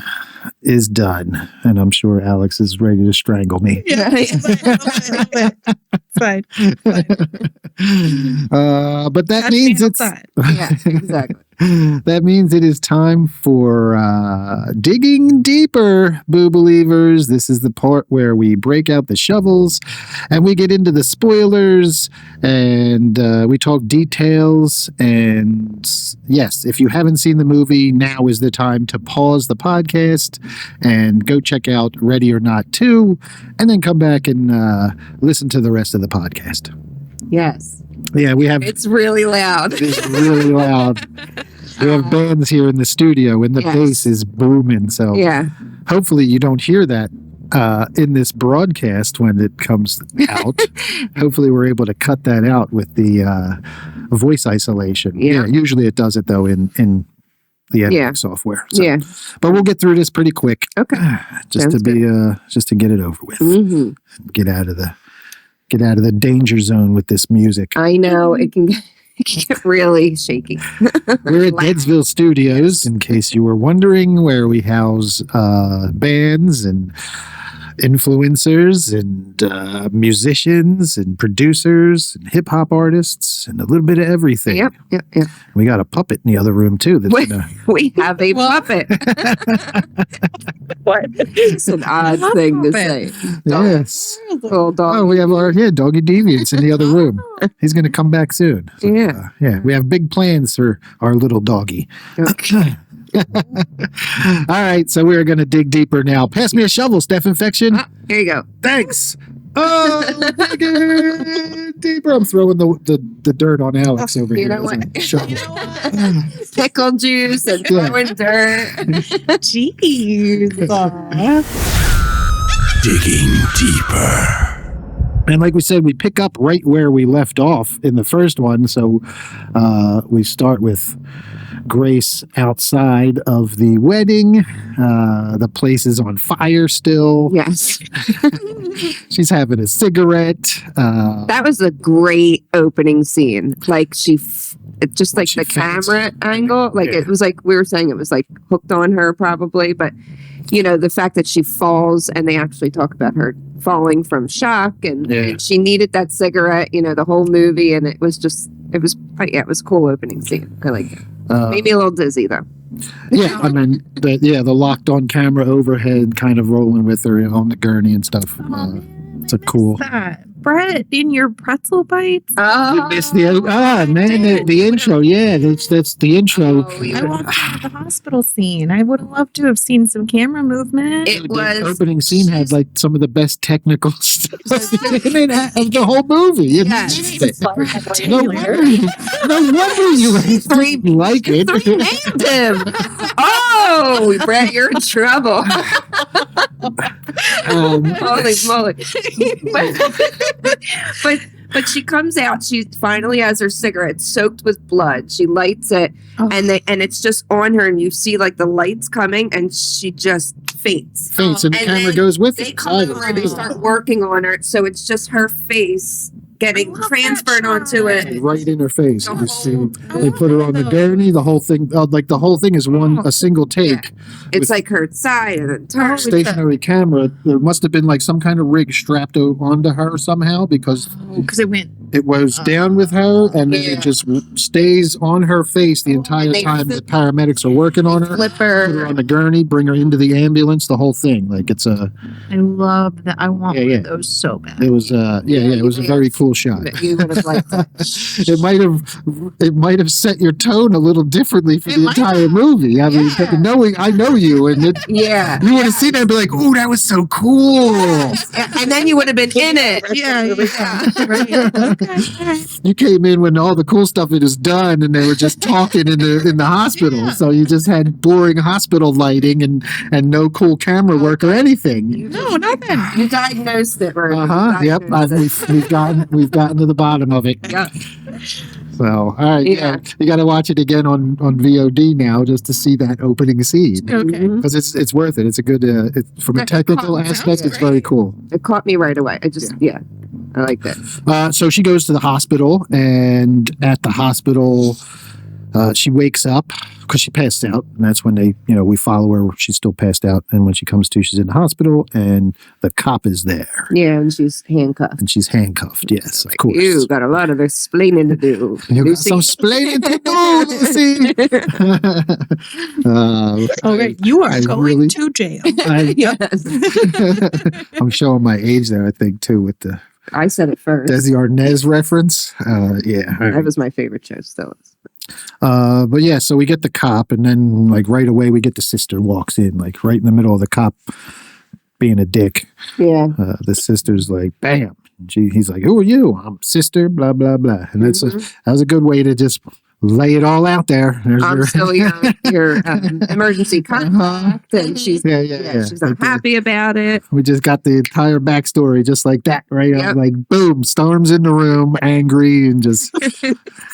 is done, and I'm sure Alex is ready to strangle me. Yeah. It's fine. But that Catch means me it's outside. Yeah, exactly. that means it is time for digging deeper, Boo Believers. This is the part where we break out the shovels and we get into the spoilers and we talk details. And yes, if you haven't seen the movie, now is the time to pause the podcast and go check out Ready or Not 2 and then come back and listen to the rest of the podcast. Yes, Yeah, we have it's really loud. it's really loud. We have bands here in the studio and the Yes. bass is booming. So Yeah, hopefully you don't hear that in this broadcast when it comes out. Hopefully we're able to cut that out with the voice isolation. Yeah. Usually it does it though in the editing Yeah. software. So, yeah. but we'll get through this pretty quick. Okay. Just Sounds to get it over with. Hmm. Get out of the danger zone with this music. I know it can get really shaky. We're at Deadsville Studios, in case you were wondering, where we house bands and influencers and musicians and producers and hip hop artists and a little bit of everything. Yep. We got a puppet in the other room too. That's gonna, We have a puppet. What? It's an odd thing to say. yes. Little dog. Oh, we have our Doggy Deviants in the other room. He's going to come back soon. So, Yeah. yeah. We have big plans for our little doggy. Okay. All right, so we're going to dig deeper now. Pass me a shovel, Steph Infection. Ah, here you go. Thanks. Oh, dig deeper. I'm throwing the dirt on Alex over You here. know as a what? shovel. Pickle juice and throwing dirt. Jeez. Digging deeper. And like we said, we pick up right where we left off in the first one. So we start with Grace outside of the wedding. The place is on fire still. Yes. She's having a cigarette. That was a great opening scene. Like just like She the faints. camera angle, like Yeah. it was like we were saying, it was like hooked on her probably, but the fact that she falls and they actually talk about her falling from shock and, Yeah. and she needed that cigarette, the whole movie, and it was a cool opening scene. I like it. Made me a little dizzy though. Yeah, I mean, the locked on camera overhead kind of rolling with her on the gurney and stuff. It's a cool. That Brett in your pretzel bites. Oh, It's the the intro. Yeah, that's the intro. Oh, we I were- walked out of the hospital scene. I would have loved to have seen some camera movement. It The was opening scene had like some of the best technical stuff in it of the whole movie. You Yes. missed it. No wonder you didn't like it. Three named him. Oh, Brett, you're in trouble. Holy moly. But she comes out, she finally has her cigarette soaked with blood. She lights it Oh. and it's just on her and you see like the lights coming and she just faints. Faints and the And camera then goes with They it. come over and they start working on her, so it's just her face getting I love transferred that onto shot. it. Right in her face. The You see, whole- they put her on the gurney. The whole thing, the whole thing is a single take. It's With- like her side and then turn. Stationary camera. There must have been like some kind of rig strapped onto her somehow because Because it went It was down with her, and then it just stays on her face the entire time the paramedics are working on her. Flip Put her on the gurney, bring her into the ambulance, the whole thing. Like it's a. I love that. I want Yeah, one yeah. of those so bad. It was it was a very cool shot. You would have liked that. it might have set your tone a little differently for It the might entire movie. I mean, Yeah. knowing I know you, and you would have seen that and be like, "Oh, that was so cool." And then you would have been in it. Yeah. Right. Okay. You came in when all the cool stuff was done, and they were just talking in the hospital. Yeah. So you just had boring hospital lighting and no cool camera work or anything. No, nothing. You diagnosed it, right? Yep. We've gotten to the bottom of it. Yeah. So, all right, Yeah. you got to watch it again on VOD now just to see that opening scene Okay. because it's worth it. It's a good from a It technical sounds aspect. It's great. very cool. It caught me right away. I just, I like that. So she goes to the hospital, and at the hospital, she wakes up because she passed out, and that's when we follow her. She's still passed out, and when she comes to, she's in the hospital, and the cop is there, Yeah, and she's handcuffed. and she's handcuffed. Yes, of course. You got a lot of explaining to do. You got Lucy. some explaining to do, Lucy. Okay, you are I going really- to jail. Yes. I'm showing my age there, I think, too, with the I said it first. Desi Arnaz reference. Yeah. all right. That was my favorite show still. But yeah, so we get the cop, and then like right away we get the sister walks in, like right in the middle of the cop being a dick. Yeah. The sister's like, bam. He's like, who are you? I'm sister, blah, blah, blah. And that was a good way to just lay it all out there. There's I'm your- still your emergency contact, and she's yeah. she's not happy about it. We just got the entire backstory just like that, right? Yep. Like, boom, storms in the room, angry, and just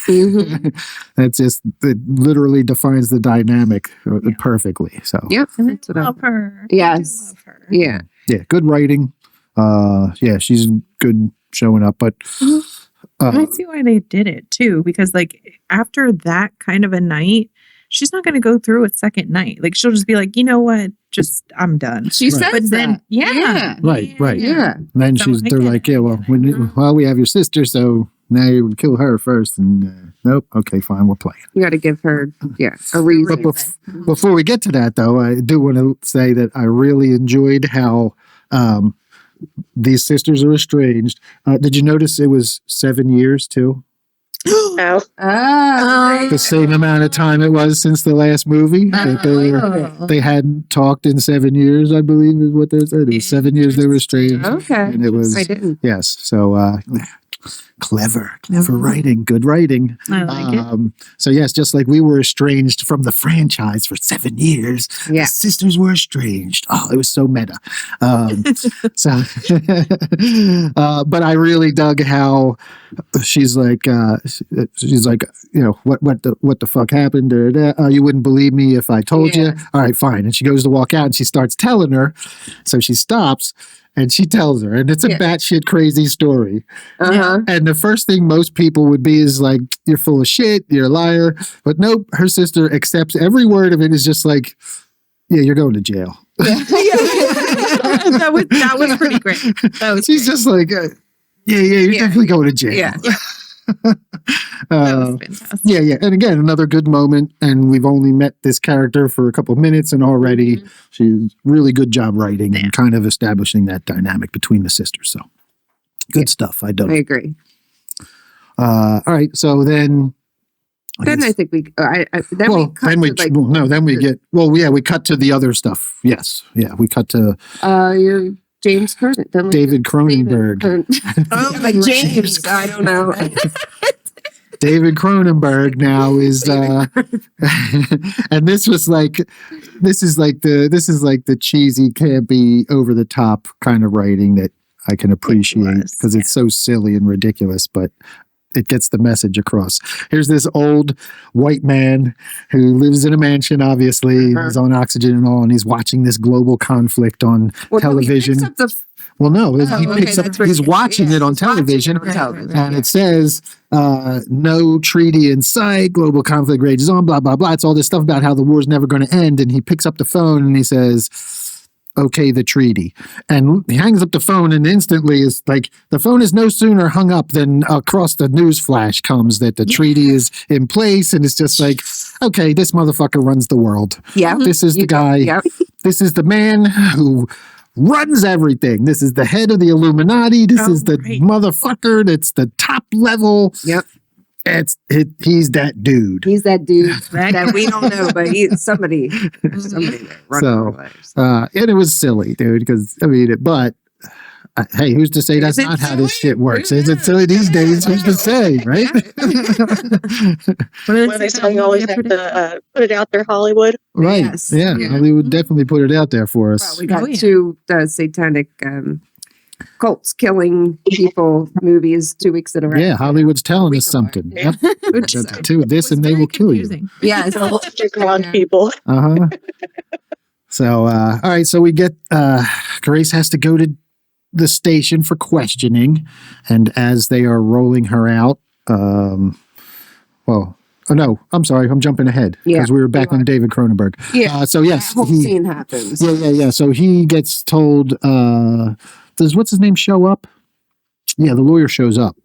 it literally defines the dynamic perfectly. So Yep. And I That's what I- love her. Yes. I do love her. Yeah. yeah, good writing. She's good showing up, but And I see why they did it too, because like after that kind of a night, she's not going to go through a second night. Like she'll just be like, you know what, just I'm done. She Right. says But then, that. yeah, Right. Yeah. And then So they're I get like, it. yeah, well, we have your sister, so now you would kill her first. And nope, okay, fine, we're playing. You got to give her a But reason. before we get to that, though, I do want to say that I really enjoyed how these sisters are estranged. Did you notice it was 7 years, too? Oh, The same amount of time it was since the last movie. They hadn't talked in 7 years, I believe, is what they said. It was 7 years they were estranged. Okay. And it was I didn't. yes. So clever writing, good writing. I like it. So yes, just like we were estranged from the franchise for 7 years, Yeah. the sisters were estranged. Oh, it was so meta. So, but I really dug how she's like, what the fuck happened? You wouldn't believe me if I told you. Yeah. All right, fine. And she goes to walk out, and she starts telling her. So she stops. And she tells her, and it's a batshit crazy story. Uh-huh. And the first thing most people would be is like, you're full of shit, you're a liar. But nope, her sister accepts every word of it, is just like, yeah, you're going to jail. that was pretty great. That was She's great. just like, you're definitely going to jail. Yeah. That was fantastic. Yeah. And again, another good moment. And we've only met this character for a couple of minutes, and already she's really good job writing and kind of establishing that dynamic between the sisters. So good stuff. I I dug. agree. All right. So then. Then I think we cut we cut to the other stuff. Yes. Yeah. We cut to your James Curtin. David Cronenberg. Like James. I don't know. David Cronenberg now is and this is like the cheesy, campy, over the top kind of writing that I can appreciate because it's so silly and ridiculous, but it gets the message across. Here's this old white man who lives in a mansion, obviously. He's on oxygen and all, and he's watching this global conflict on television. He's watching it on television, and it says, no treaty in sight, global conflict rages on, blah, blah, blah. It's all this stuff about how the war's never going to end, and he picks up the phone and he says, okay the treaty. And he hangs up the phone, and instantly is like, the phone is no sooner hung up than across the news flash comes that the treaty is in place. And it's just like, okay, this motherfucker runs the world. Yeah. This is the guy. Yep. This is the man who runs everything. This is the head of the Illuminati. This is the motherfucker that's the top level. Yep. He's that dude. He's that dude that we don't know, but he's somebody that runs our lives. And it was silly, dude, because, I mean, hey, who's to say that's not how this shit works? Is it silly these days? Who's to say, right? When they say you always have to put it out there, Hollywood. Right. Yes. Yeah. Yeah. Hollywood definitely put it out there for us. Well, we got two satanic cults killing people movies 2 weeks in a row. Yeah, Hollywood's telling us something. Yep. Do this and they will kill you. Yeah, Underground people. Uh-huh. So, all right, so we get, Grace has to go to the station for questioning, and as they are rolling her out, I'm sorry, I'm jumping ahead, because we were back on David Cronenberg. Yeah. So yes, that whole scene happens. Yeah. So he gets told, does what's his name show up? Yeah, the lawyer shows up.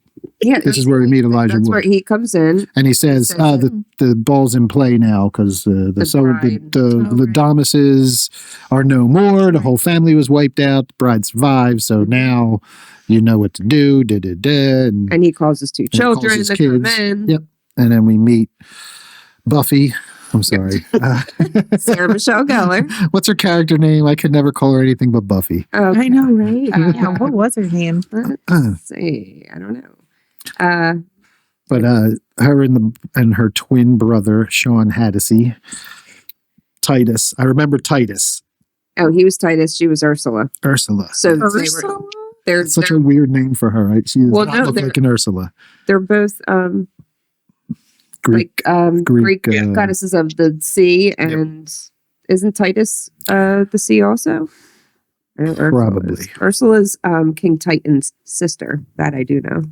Yeah, This is where we meet Elijah That's Wood. where he comes in. And he says, the ball's in play now because the Damuses are no more. The whole family was wiped out. The bride survived. So now you know what to do. And he calls his two children that come in. Yep. And then we meet Buffy. I'm sorry. Sarah Michelle Gellar. What's her character name? I could never call her anything but Buffy. Okay. I know, right? Yeah, what was her name? Let's see. I don't know. But her and her twin brother, Sean Haddisy. Titus. I remember Titus. Oh, he was Titus. She was Ursula. Ursula. So they're Such a weird name for her, right? She is look like an Ursula. They're both Greek goddesses of the sea, and isn't Titus the sea also? Probably. Ursula's King Titan's sister. That I do know.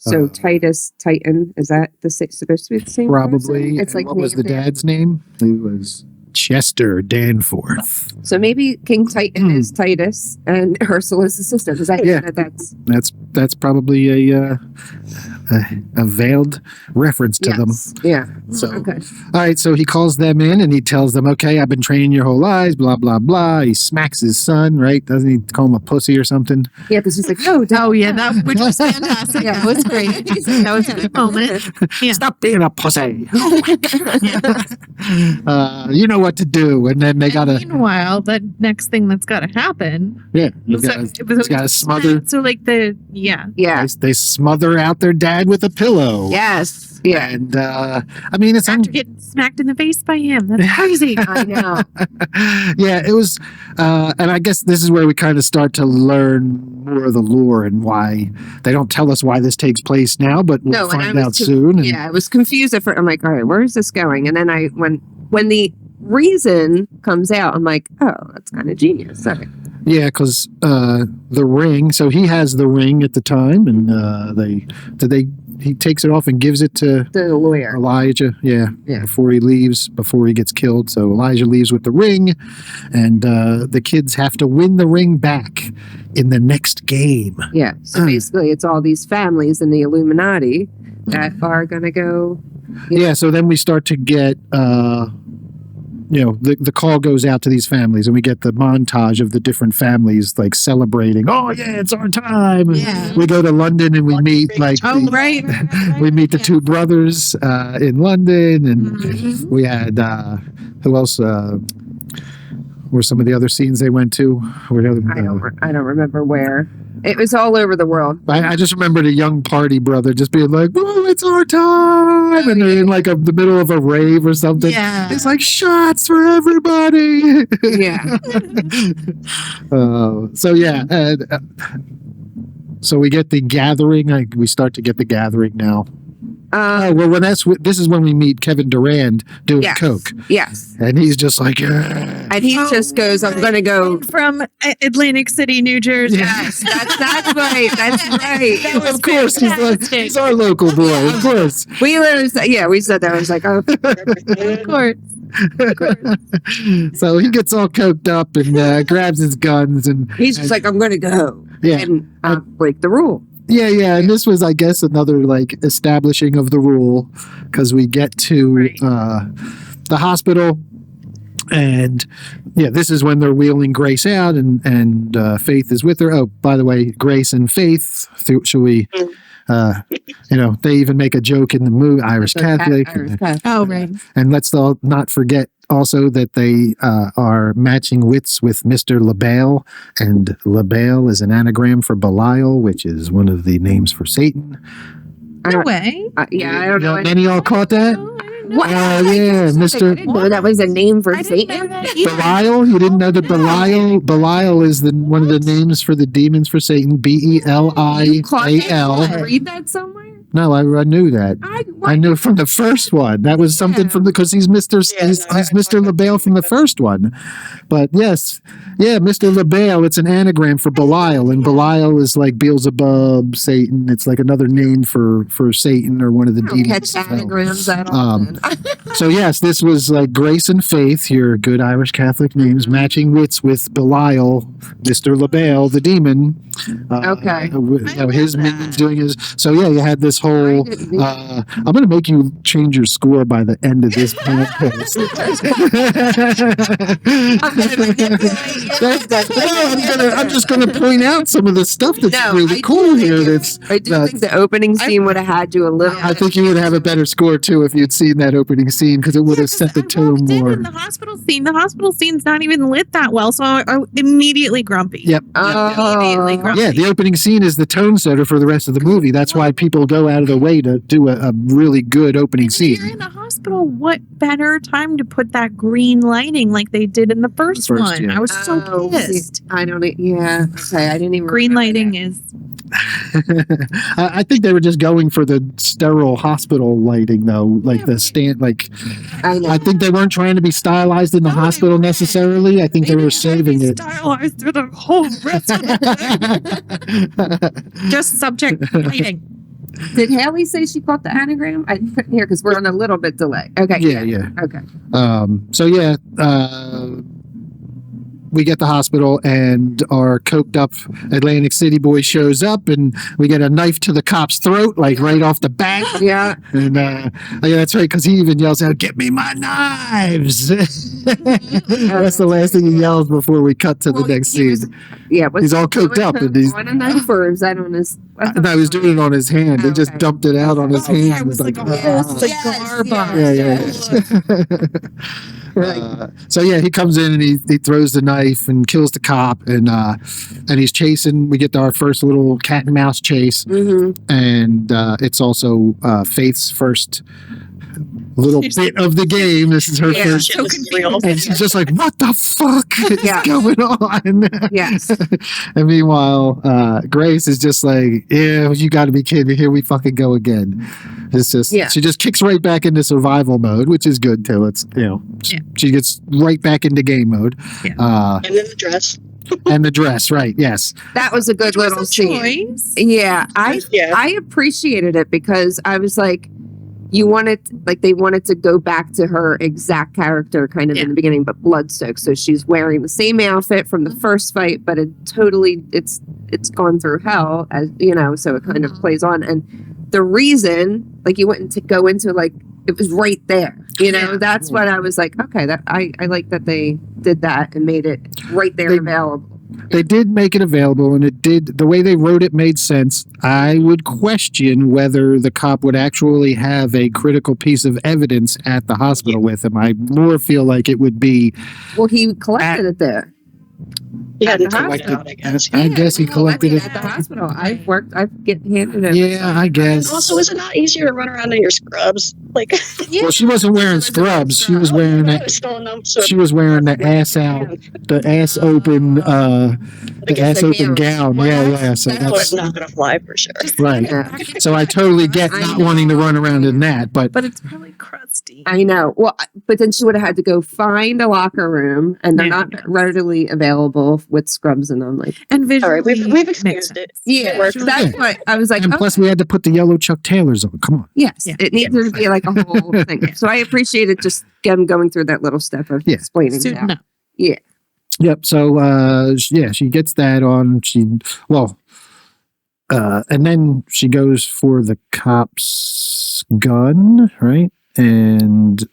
So Titus, Titan, is that supposed to be the same? Probably. Person? It's like what was the dad's name? He was Chester Danforth. So maybe King Titan is Titus and Ursula's the sister. Does that mean that's probably a veiled reference to them. Yeah. So, okay. All right. So he calls them in and he tells them, okay, I've been training your whole lives, blah, blah, blah. He smacks his son, right? Doesn't he call him a pussy or something? Yeah, because he's like, which was fantastic. Yeah. That was great. That was a good moment. Yeah. Stop being a pussy. You know what to do. And then they got to. Meanwhile, the next thing that's got to happen. Yeah. It's got to smother. So, like, They smother out their dad with a pillow. Yes. Yeah. And I mean, it's after getting smacked in the face by him. That's crazy. I know. Yeah, it was, and I guess this is where we kind of start to learn more of the lore and why they don't tell us why this takes place now, but we'll find out soon. Yeah, I was confused at first. I'm like, all right, where is this going? And then when the reason comes out, I'm like, oh, that's kind of genius. Okay. Yeah, because the ring. So he has the ring at the time, and he takes it off and gives it to the lawyer Elijah. Yeah, before he leaves, before he gets killed. So Elijah leaves with the ring, and the kids have to win the ring back in the next game. Yeah. So basically, it's all these families in the Illuminati that are going to go. Yeah. So then we start to get. The call goes out to these families, and we get the montage of the different families like celebrating. Oh yeah, it's our time! And we go to London and we meet we meet the two brothers in London, and we had who else? Were some of the other scenes they went to? I don't remember where. It was all over the world. I just remember the young party brother just being like, "Oh, it's our time!" And they're in like the middle of a rave or something. Yeah. It's like shots for everybody. Yeah. So we get the gathering. We start to get the gathering now. This is when we meet Kevin Durand doing coke. Yes. And he's just like, yeah. And he just goes, I'm going to go from Atlantic City, New Jersey. Yes, that's right. That's right. Of course, he's our local boy. Of course. We said that. I was like, oh, of course. So he gets all coked up and grabs his guns and He's just like, I'm going to go Yeah. and break the rule. yeah. And this was, I guess, another like establishing of the rule because we get to the hospital. And yeah, this is when they're wheeling Grace out, and Faith is with her. Oh, by the way, Grace and Faith. Should we? They even make a joke in the movie, Irish Catholic. Oh, right. And let's not forget also that they are matching wits with Mr. LaBelle, and LaBelle is an anagram for Belial, which is one of the names for Satan. No way. I don't know. Any of y'all caught that? What? Yeah, Mr. I didn't know that was a name for Satan. Belial? You didn't know that Belial is one of the names for the demons for Satan. Belial. Read that somewhere? No, I knew that. I knew from the first one. That was something from because he's Mr. LaBelle from the first one. But yes, Mr. LaBelle. It's an anagram for Belial, and Belial is like Beelzebub, Satan. It's like another name for Satan or one of the demons. Catch anagrams that often. So yes, this was like Grace and Faith, your good Irish Catholic names, matching wits with Belial, Mr. LaBelle, the demon. Okay. His minions doing his. So yeah, you had this whole. I'm going to make you change your score by the end of this podcast. I'm just going to point out some of the stuff that's really cool here. I do think the opening scene would have had you a little. I think you would have a better score too if you'd seen that opening scene because it would have set the tone more. In the hospital scene's not even lit that well, so I'm immediately grumpy. Yep. Immediately grumpy. Yeah, the opening scene is the tone setter for the rest of the movie. That's why people go out of the way to do a really good opening scene. If you're in the hospital, what better time to put that green lighting like they did in the first one? Yeah. I was so pissed. I don't. Yeah. Okay. I didn't even. Green lighting is. I think they were just going for the sterile hospital lighting, though, like the stand. Like, I think they weren't trying to be stylized in the hospital necessarily. I think they were saving it. Stylized through the whole rest of the Just subject lighting. Did Haley say she caught the anagram? I couldn't hear because we're on a little bit delay. Okay. Yeah. Okay. We get the hospital and our coked up Atlantic City boy shows up and we get a knife to the cop's throat, like right off the bat. Yeah. And that's right, because he even yells out, "Get me my knives." That's the last thing he yells before we cut to the next scene. He's all coked up. And he's on a knife or is that on his? No, he was doing it on his hand. They just dumped it out on his hand. I was like, So yeah, he comes in and he throws the knife and kills the cop, and he's chasing. We get to our first little cat and mouse chase, and it's also Faith's first little bit of the game. This is her first, and she's just like, "What the fuck is going on?" Yes. And meanwhile, Grace is just like, "Yeah, you got to be kidding me! Here we fucking go again." It's just she just kicks right back into survival mode, which is good too. It's she gets right back into game mode. And then the dress. And the dress, right? Yes, that was a good little scene. Yeah, I appreciated it because I was like, they wanted to go back to her exact character kind of in the beginning, but blood-soaked. So she's wearing the same outfit from the first fight, but it's gone through hell, as so it kind of plays on. And the reason, like, you wouldn't go into, like, it was right there, that's what I was like, okay, that I like that they did that and made it right there available. They did make it available, and the way they wrote it made sense. I would question whether the cop would actually have a critical piece of evidence at the hospital with him. I more feel like it would be. Well, he collected it there. He hadn't collected it out, I guess. I guess he collected it at the hospital. I've get handed it. Yeah, I guess. Also, is it not easier to run around in your scrubs? Like, well, she wasn't wearing scrubs. She was wearing that. She was wearing the ass out, the ass open, gown. Yeah. So that's not gonna fly for sure. Right. Yeah. So I totally get not wanting to run around in that, but it's probably crusty. I know. Well, but then she would have had to go find a locker room, and they're not readily available with scrubs in them. Like, and visually, all right, we've experienced it. Yeah, that's what I was like. and plus we had to put the yellow Chuck Taylors on. Come on. Yes, it needed to be like the whole thing. So I appreciated just them going through that little step of Yeah. explaining Suiting that. up. Yeah. Yep. So she gets that on. And then she goes for the cop's gun, right? And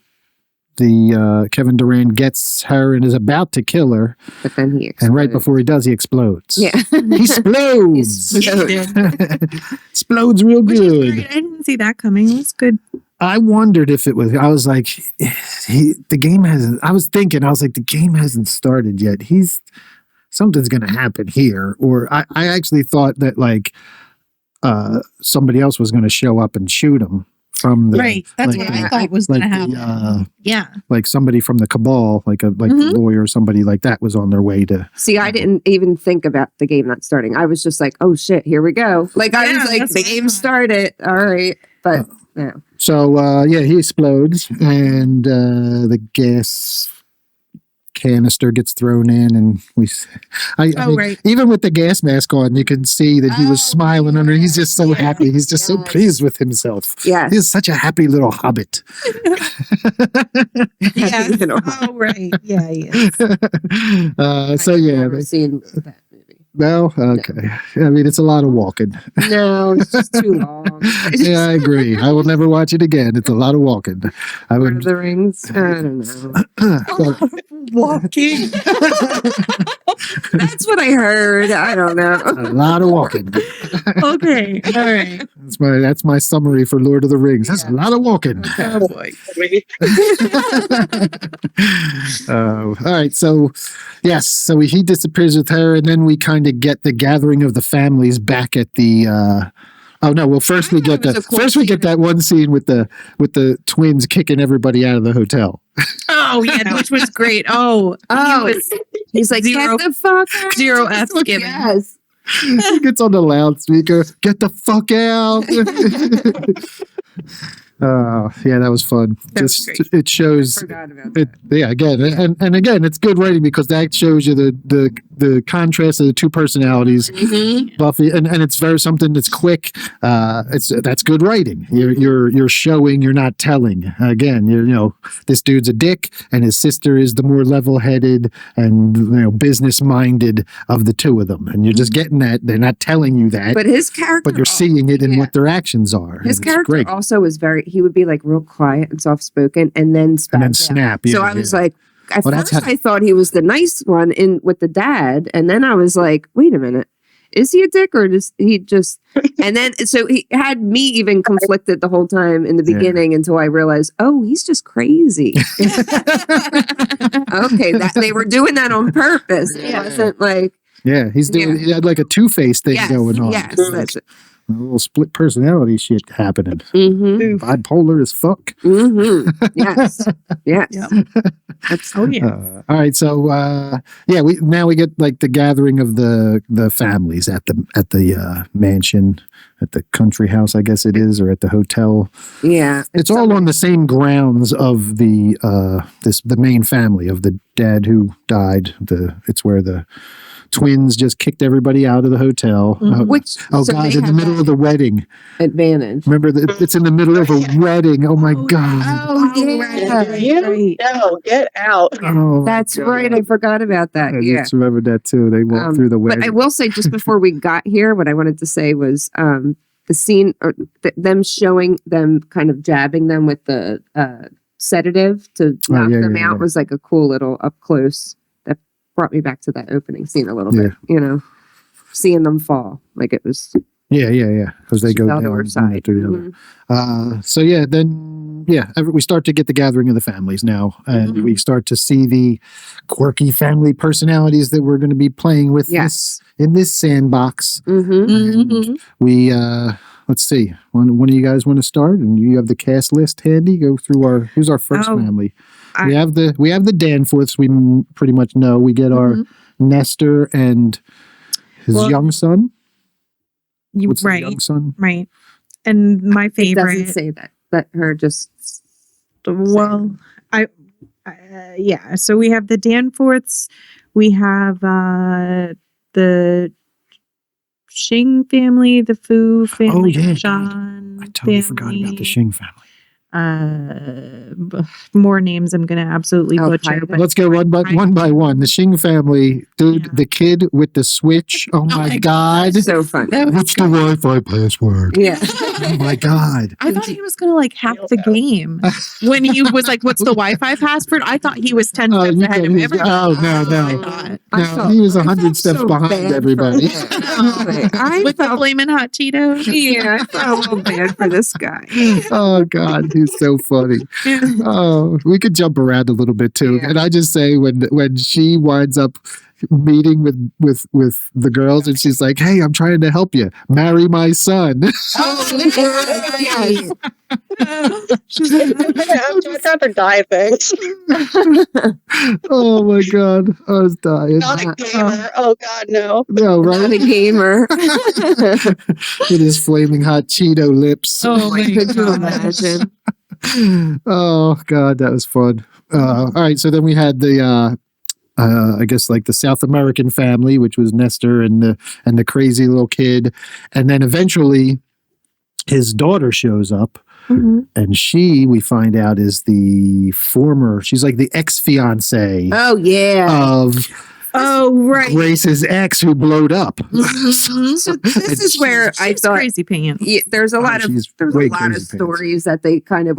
the Kevin Durant gets her and is about to kill her, But then he explodes. and right before he does, he explodes. Yeah. He explodes. Explodes real Which is good. great. I didn't see that coming. It was good. I wondered if it was. I was like, the game hasn't. I was like, the game hasn't started yet. Something's going to happen here. Or I actually thought that like somebody else was going to show up and shoot him from the Right. That's like, what I thought was going to happen. Yeah. like somebody from the cabal, like the lawyer or somebody like that was on their way to. See, I didn't even think about the game not starting. I was just like, oh shit, here we go. Like I Yeah, was like, that's the what I game thought. started. All right. But no. So he explodes, and the gas canister gets thrown in, and I mean, Right. even with the gas mask on, you can see that he was smiling under. He's just so happy. He's just so Yes. pleased with himself. Yes. He's such a happy little hobbit. Yes. You know. Oh, right. Yeah, yeah. So I've yeah, never seen that movie. no, okay. I mean, it's a lot of walking. No, it's just too long. Yeah, I agree. I will never watch it again. It's a lot of walking. I Lord of would. the Rings. I don't know. Walking. That's what I heard. I don't know. A lot of walking. Okay. All right. That's my summary for Lord of the Rings. That's a lot of walking. Oh, boy. All right. So, yes. So he disappears with her, and then we kind of get the gathering of the families back at the. Oh no! Well, first we get it was a cool that one scene with the twins kicking everybody out of the hotel. Oh, yeah, which was great. Oh, He's like, Zero- get the fuck out. zero F's given. Yes. He gets on the loudspeaker. Get the fuck out! Yeah, that was fun. That was Just great. it shows. Forgot about It, that. yeah, again, and again, it's good writing because that shows you the contrast of the two personalities, Buffy, and it's very something that's quick. That's good writing. You're showing, you're not telling. Again, you know, this dude's a dick, and his sister is the more level-headed and business minded of the two of them, and you're just getting that. They're not telling you that, But his character. but you're seeing it in yeah. what their actions are. His and it's character great. also was he would be like real quiet and soft spoken and then And then spaz out. snap. So yeah, I was yeah. like, at Well, that's first how- I thought he was the nice one in with the dad, and then I was like, wait a minute, is he a dick or does he just? And then so he had me even conflicted the whole time in the Yeah. beginning until I realized, oh, he's just crazy. Okay, that they were doing that on purpose. It Yeah. wasn't like Yeah, he's doing. Yeah. He had like a Two-Face thing yes, going on. yes, that's it. A little split personality shit happening. Mm-hmm. Bipolar as fuck. Mm-hmm. Yes, yes. Yep. That's, Oh, yeah. All right, so we get like the gathering of the families at the mansion, at the country house, I guess it is, or at the hotel. yeah. It's all on the same grounds of the main family of the dad who died. It's where the twins just kicked everybody out of the hotel. Which Oh so God! they In the have middle that of the wedding. advantage. Remember that it's in the middle of a wedding. Oh my God! Oh, yeah. You no, get out. Oh, That's my right. I God. forgot about that. I Yeah. just remembered that too. They walked through the wedding. But I will say, just before we got here, what I wanted to say was the scene, or them showing them kind of jabbing them with the sedative to knock yeah, them yeah, out yeah. was like a cool little up close. That brought me back to that opening scene a little Yeah. bit, seeing them fall. Like it was Yeah, because they she go fell down to her one side. after the other. Mhm. So yeah, then we start to get the gathering of the families now, and Mhm. we start to see the quirky family personalities that we're going to be playing with Yes. in this sandbox. Mhm. And we let's see, one of you guys want to start, and you have the cast list handy. Go through who's our first Oh, family. I- we have the Danforths. We pretty much know. We get our Nestor and his Well, young son. You What's the right, young son? right. And my It doesn't favorite. say that. Let her just. Well, yeah. So we have the Danforths. We have the Shing family, the Fu family, yeah, John I totally family. forgot about the Shing family. more names I'm going to absolutely butcher. Pike. But Let's go one by one. The Shing family, dude, the kid with the switch. Oh my God. So fun. What's the Wi-Fi password? Yeah. Oh my God. I thought he was going to like hack the game when he was like, "What's the Wi-Fi password?" I thought he was 10 steps ahead of everybody. No, he was 100 steps behind everybody. With the flaming hot Cheetos. Yeah, I felt a little bad for this guy. Oh God, he's so funny. Oh, we could jump around a little bit too. Yeah. And I just say when she winds up meeting with the girls and she's like, "Hey, I'm trying to help you. Marry my son." Yes. She's like, I'd rather die, thanks. Oh my God, I was dying. Not a gamer. Oh God, no. No, Not a right? gamer. With his flaming hot Cheeto lips. Oh my Could you God. imagine? Oh God, that was fun. All right, so then we had the I guess like the South American family, which was Nestor and the crazy little kid, and then eventually his daughter shows up, and we find out is she's like the ex-fiance Oh yeah. of Right. Grace's ex who blowed up. So this is where I She's thought crazy pants. yeah, there's a lot of she's there's way a lot of crazy pants. stories that they kind of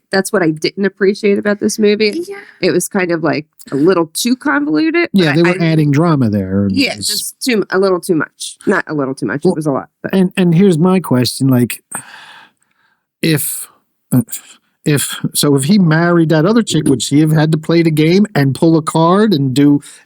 that's what I didn't appreciate about this movie. Yeah. It was kind of like a little too convoluted. Yeah, but they were adding drama there. Yeah, just a little too much. Not a little too much. Well, it was a lot. But And here's my question: like, if he married that other chick, would she have had to play the game and pull a card and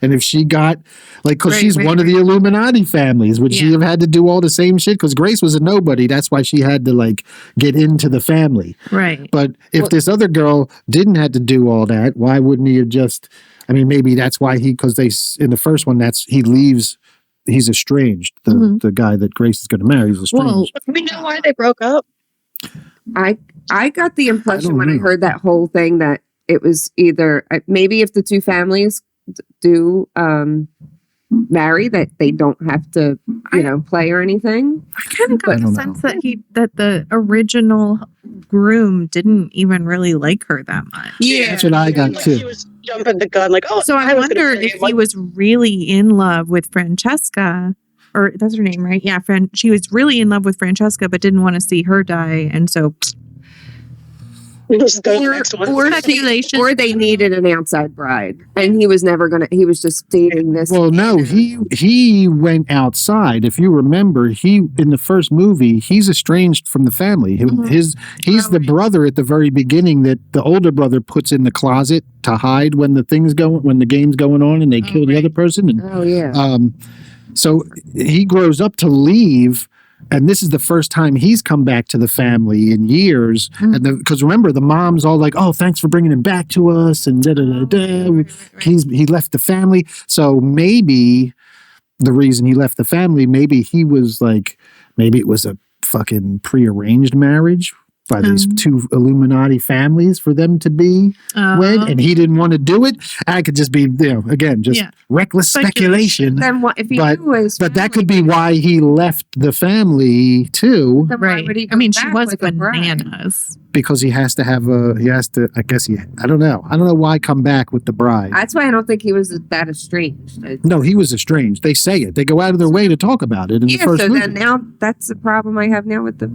if she got like, because she's one of the Illuminati families, would she have had to do all the same shit? Because Grace was a nobody, that's why she had to like get into the family. Right. But if this other girl didn't have to do all that, why wouldn't he have just? I mean, maybe that's why because in the first one he leaves. He's estranged. The guy that Grace is going to marry is estranged. Well, Do we know why they broke up? I got the impression when I know. heard that whole thing that it was either maybe if the two families do marry that they don't have to play or anything. I kind of got I the don't sense know. that the original groom didn't even really like her that much. That's what I got She too. was jumping the gun like, oh. So I was gonna wonder say, if he was really in love with Francesca, or that's her name, right? Yeah, she was really in love with Francesca, but didn't want to see her die, and so Just go to the next one. speculation. Or they needed an outside bride, and he was he was just dating this. Well, no, he went outside. If you remember, in the first movie, he's estranged from the family. He's the brother at the very beginning that the older brother puts in the closet to hide when the game's going on and they kill the other person. And, Oh yeah. so he grows up to leave. And this is the first time he's come back to the family in years. And because remember, the mom's all like, "Oh, thanks for bringing him back to us," and da da da da. He left the family. So maybe the reason he left the family, maybe it was a fucking prearranged marriage by these two Illuminati families for them to be wed, and he didn't want to do it. I could just be, again, just reckless speculation. Then what if he But knew his that could be why he left the family too, then why would he Right. go I mean, she back was with a bride? bananas. because I don't know. I don't know why come back with the bride. That's why I don't think he was that estranged. No, he was estranged. They say it. They go out of their way to talk about it in the Yeah, first so movie. then now that's the problem I have now with the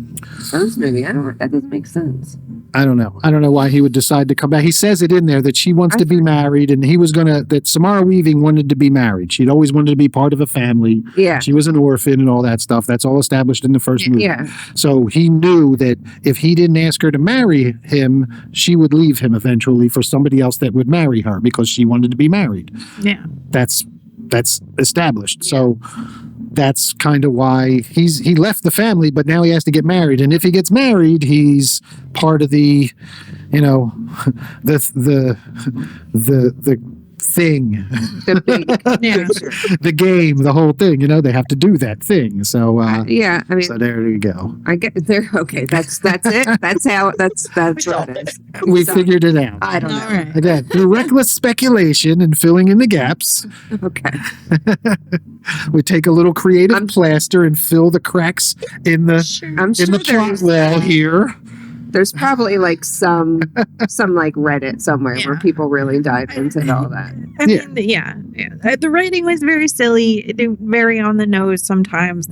first movie. That doesn't make sense. I don't know. I don't know why he would decide to come back. He says it in there that she wants to be married, and that Samara Weaving wanted to be married. She'd always wanted to be part of a family. Yeah. She was an orphan and all that stuff. That's all established in the first movie. Yeah. So he knew that if he didn't ask her to marry him, she would leave him eventually for somebody else that would marry her because she wanted to be married. Yeah. That's established. So that's kind of why he left the family, but now he has to get married. And if he gets married, he's part of the thing, The big Yeah. picture. the game, the whole thing. They have to do that thing. So Yeah, I mean, so there you go. I get there. Okay, that's it. That's what it is. We So, figured it out. I don't All know. right. Again, through reckless speculation and filling in the gaps, Okay. we take a little creative plaster and fill the cracks in the I'm in sure the plot there's well here. There's probably like some like Reddit somewhere where people really dive into all that. I mean, yeah. The writing was very silly, very on the nose sometimes.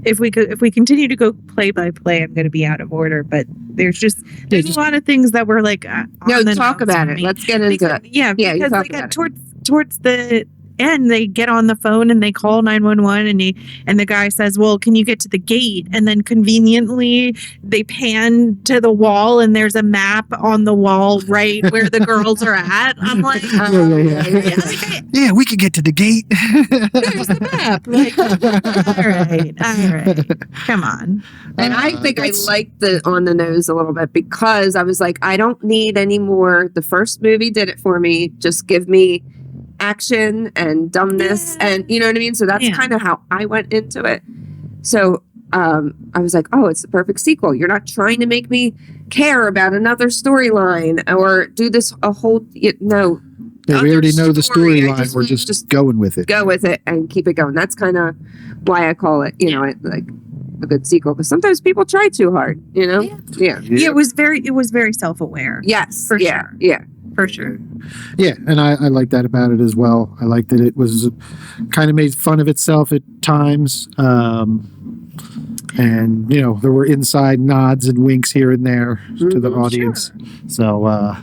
If we continue to go play by play, I'm going to be out of order. But there's a lot of things that were like, no, talk about it. Let's get into it. Yeah, because like towards the end, they get on the phone and they call 911, and the guy says, "Well, can you get to the gate?" And then conveniently they pan to the wall, and there's a map on the wall right where the girls are at. I'm like, yeah, we could get to the gate. There's the map. Like, all right, come on. And I think I liked the on the nose a little bit because I was like, I don't need any more. The first movie did it for me. Just give me action and dumbness, and you know what I mean. So that's kind of how I went into it. So I was like, oh, it's the perfect sequel. You're not trying to make me care about another storyline or do this a whole no. Yeah, we already know the storyline. We're just going with it. Go with it and keep it going. That's kind of why I call it, like a good sequel. Because sometimes people try too hard, Yeah. It was very self-aware. Yes, for sure. Yeah. For sure. Yeah, and I like that about it as well. I like that it was kind of made fun of itself at times. And, there were inside nods and winks here and there to the audience. Sure. So,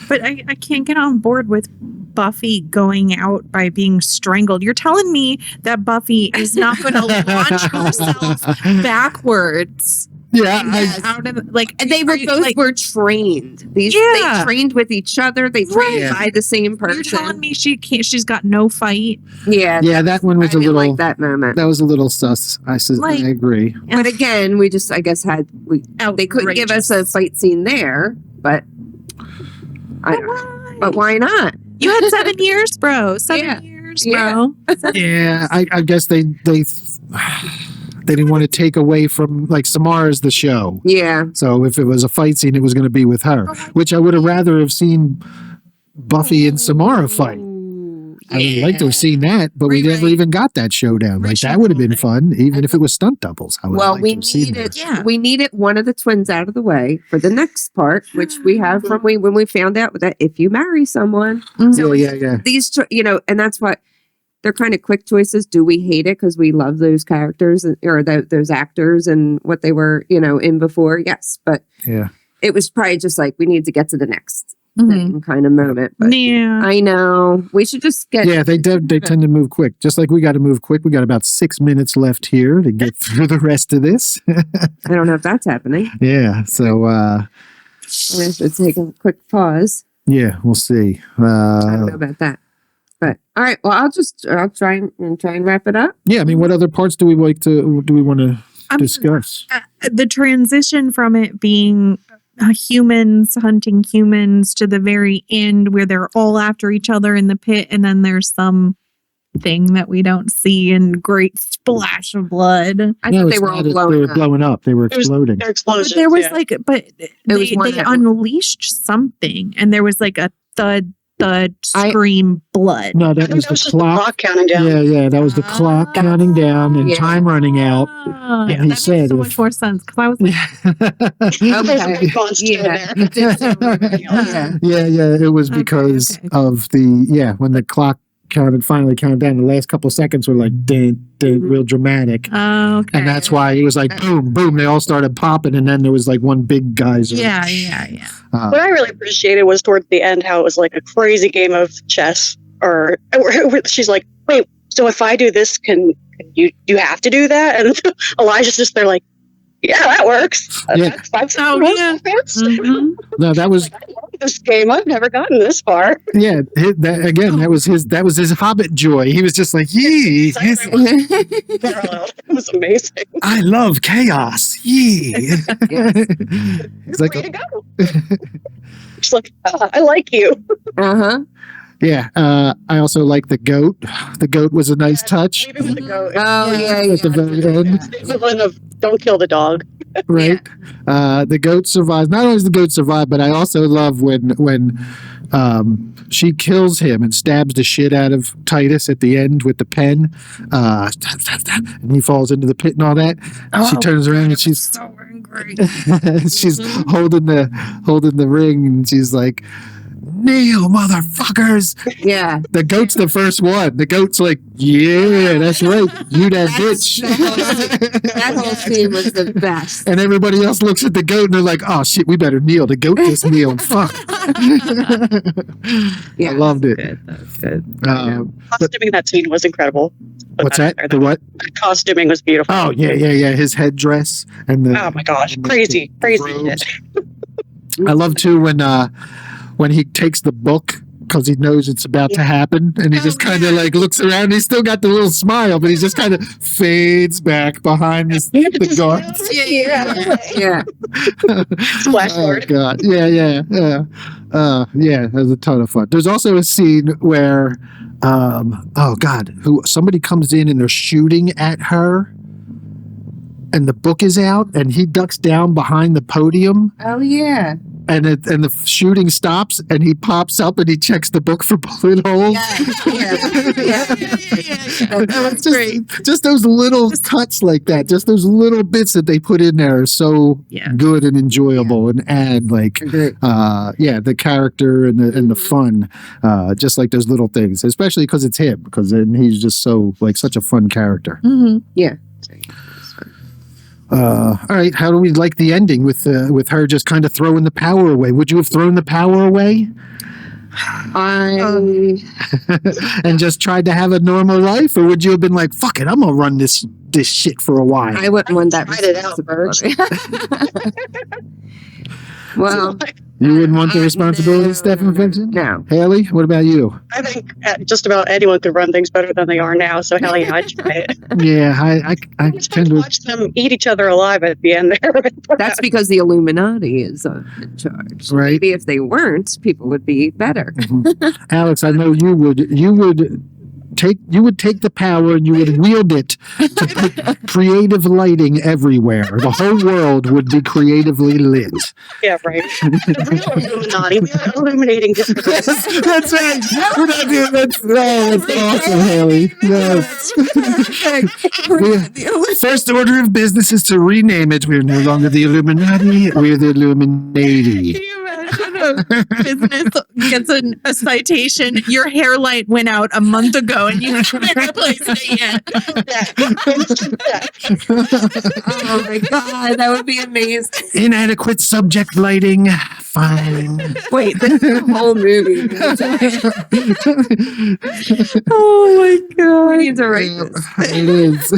but I can't get on board with Buffy going out by being strangled. You're telling me that Buffy is not going to launch herself backwards? Yeah, and they were both were trained. They trained with each other. They trained by the same person. You're telling me she can't? She's got no fight. Yeah, that one was a little like that moment. That was a little sus. I agree. But again, we just they couldn't give us a fight scene there. But I don't know. But why not? You had 7 years, bro. 7 years, bro. Yeah, I guess they didn't want to take away from, like, Samara's the show. Yeah. So if it was a fight scene, it was going to be with her, which I would have rather have seen Buffy and Samara fight. I would like to have seen that, but we never even got that showdown. Like, that would have been fun, even if it was stunt doubles. We needed one of the twins out of the way for the next part, which we have from when we found out that if you marry someone. So these, and that's what. They're kind of quick choices. Do we hate it because we love those characters or those actors and what they were, in before? Yes, but it was probably just like we need to get to the next thing kind of moment. But I know we should just get. Yeah, they tend to move quick. Just like we got to move quick. We got about 6 minutes left here to get through the rest of this. I don't know if that's happening. Yeah, so I should take a quick pause. Yeah, we'll see. I don't know about that. But all right, well, I'll try and wrap it up. Yeah, I mean, what other parts do we want to discuss? The transition from it being humans hunting humans to the very end where they're all after each other in the pit, and then there's some thing that we don't see and great splash of blood. I think they were all blowing up. They were exploding. Explosions. But there was they unleashed something, and there was like a thud, scream, blood. No, that was the clock counting down. Yeah, that was the clock counting down and time running out. And he said, so much more sense because I was like, it was because of when the clock finally counted down, the last couple of seconds were like real dramatic. Oh, okay. And that's why it was like boom, boom, they all started popping, and then there was like one big geyser. Yeah. What I really appreciated was towards the end how it was like a crazy game of chess, or she's like, wait, so if I do this, can you have to do that? And Elijah's just there like, yeah, that works. That's No, that was I love this game. I've never gotten this far. Yeah, that was his Hobbit joy. He was just like, yee. It was amazing. I love chaos. Yee. It's like, way to go. She's like, I like you. Yeah, I also like the goat. The goat was a nice touch. Maybe with the goat. Oh, yeah. At the very end. The equivalent of don't kill the dog. right? The goat survives. Not only does the goat survive, but I also love when she kills him and stabs the shit out of Titus at the end with the pen, and he falls into the pit and all that. She turns around and she's so angry. she's holding the ring, and she's like, "Kneel, motherfuckers!" Yeah. The goat's the first one. The goat's like, "Yeah, that's right, you that bitch." That whole scene was the best. And everybody else looks at the goat and they're like, "Oh shit, we better kneel." The goat just kneeled. Fuck. Yeah, I loved it. That was good. Costuming that scene was incredible. What's that? The what? The costuming was beautiful. Oh yeah. His headdress and the. Oh my gosh, and the crazy robes. shit. I love too when he takes the book because he knows it's about to happen, and he just kind of like looks around. He's still got the little smile, but he just kind of fades back behind the guards. Yeah. Splash Oh guard. god, yeah. That was a ton of fun. There's also a scene where, somebody comes in and they're shooting at her, and the book is out, and he ducks down behind the podium. Oh yeah. And the shooting stops, and he pops up and he checks the book for bullet holes. That was great. Just those little cuts like that, just those little bits that they put in there are so good and enjoyable, and add like the character and the fun, just like those little things, especially because it's him, because he's just so like such a fun character. Mm-hmm. Yeah. All right, how do we like the ending with her just kind of throwing the power away? Would you have thrown the power away and just tried to have a normal life, or would you have been like, "Fuck it, I'm gonna run this shit for a while"? I wouldn't want that Tried it out responsibility. Well, You wouldn't want the responsibility, Steph Infection? No. Haley, what about you? I think just about anyone could run things better than they are now. So hell yeah, I'd try it. Yeah, I Just tend to. watch them eat each other alive at the end there. That's because the Illuminati is in charge. Right. Maybe if they weren't, people would be better. Alex, I know you would take the power and you would wield it to put creative lighting everywhere. The whole world would be creatively lit. Yeah, right. The real Illuminati. We are illuminating different. That's right. We're not doing that. That's awesome, Haley. Yes. The first order of business is to rename it. We're no longer the Illuminati. We're the Illuminati. Can you imagine a business gets a citation? Your hairlight went out a month ago and you haven't replaced it yet. Oh my god, that would be amazing. Inadequate subject lighting. Fine. Wait, this is the whole movie. Oh my god. We need to write this. It is.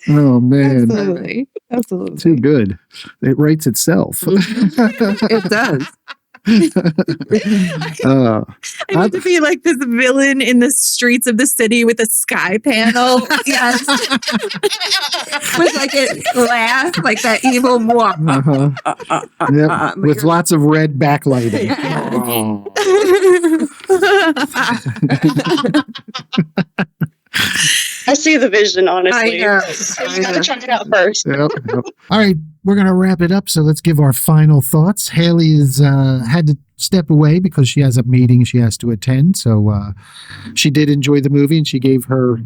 Oh man. Absolutely. Too good. It writes itself. It does. I need to be like this villain in the streets of the city with a sky panel. Yes. With like a laugh, like that evil moi. Yep. With lots of red backlighting. I see the vision, honestly. I know. You gotta check it out first. Yep. All right, we're going to wrap it up. So let's give our final thoughts. Haley has had to step away because she has a meeting she has to attend. So she did enjoy the movie, and she gave her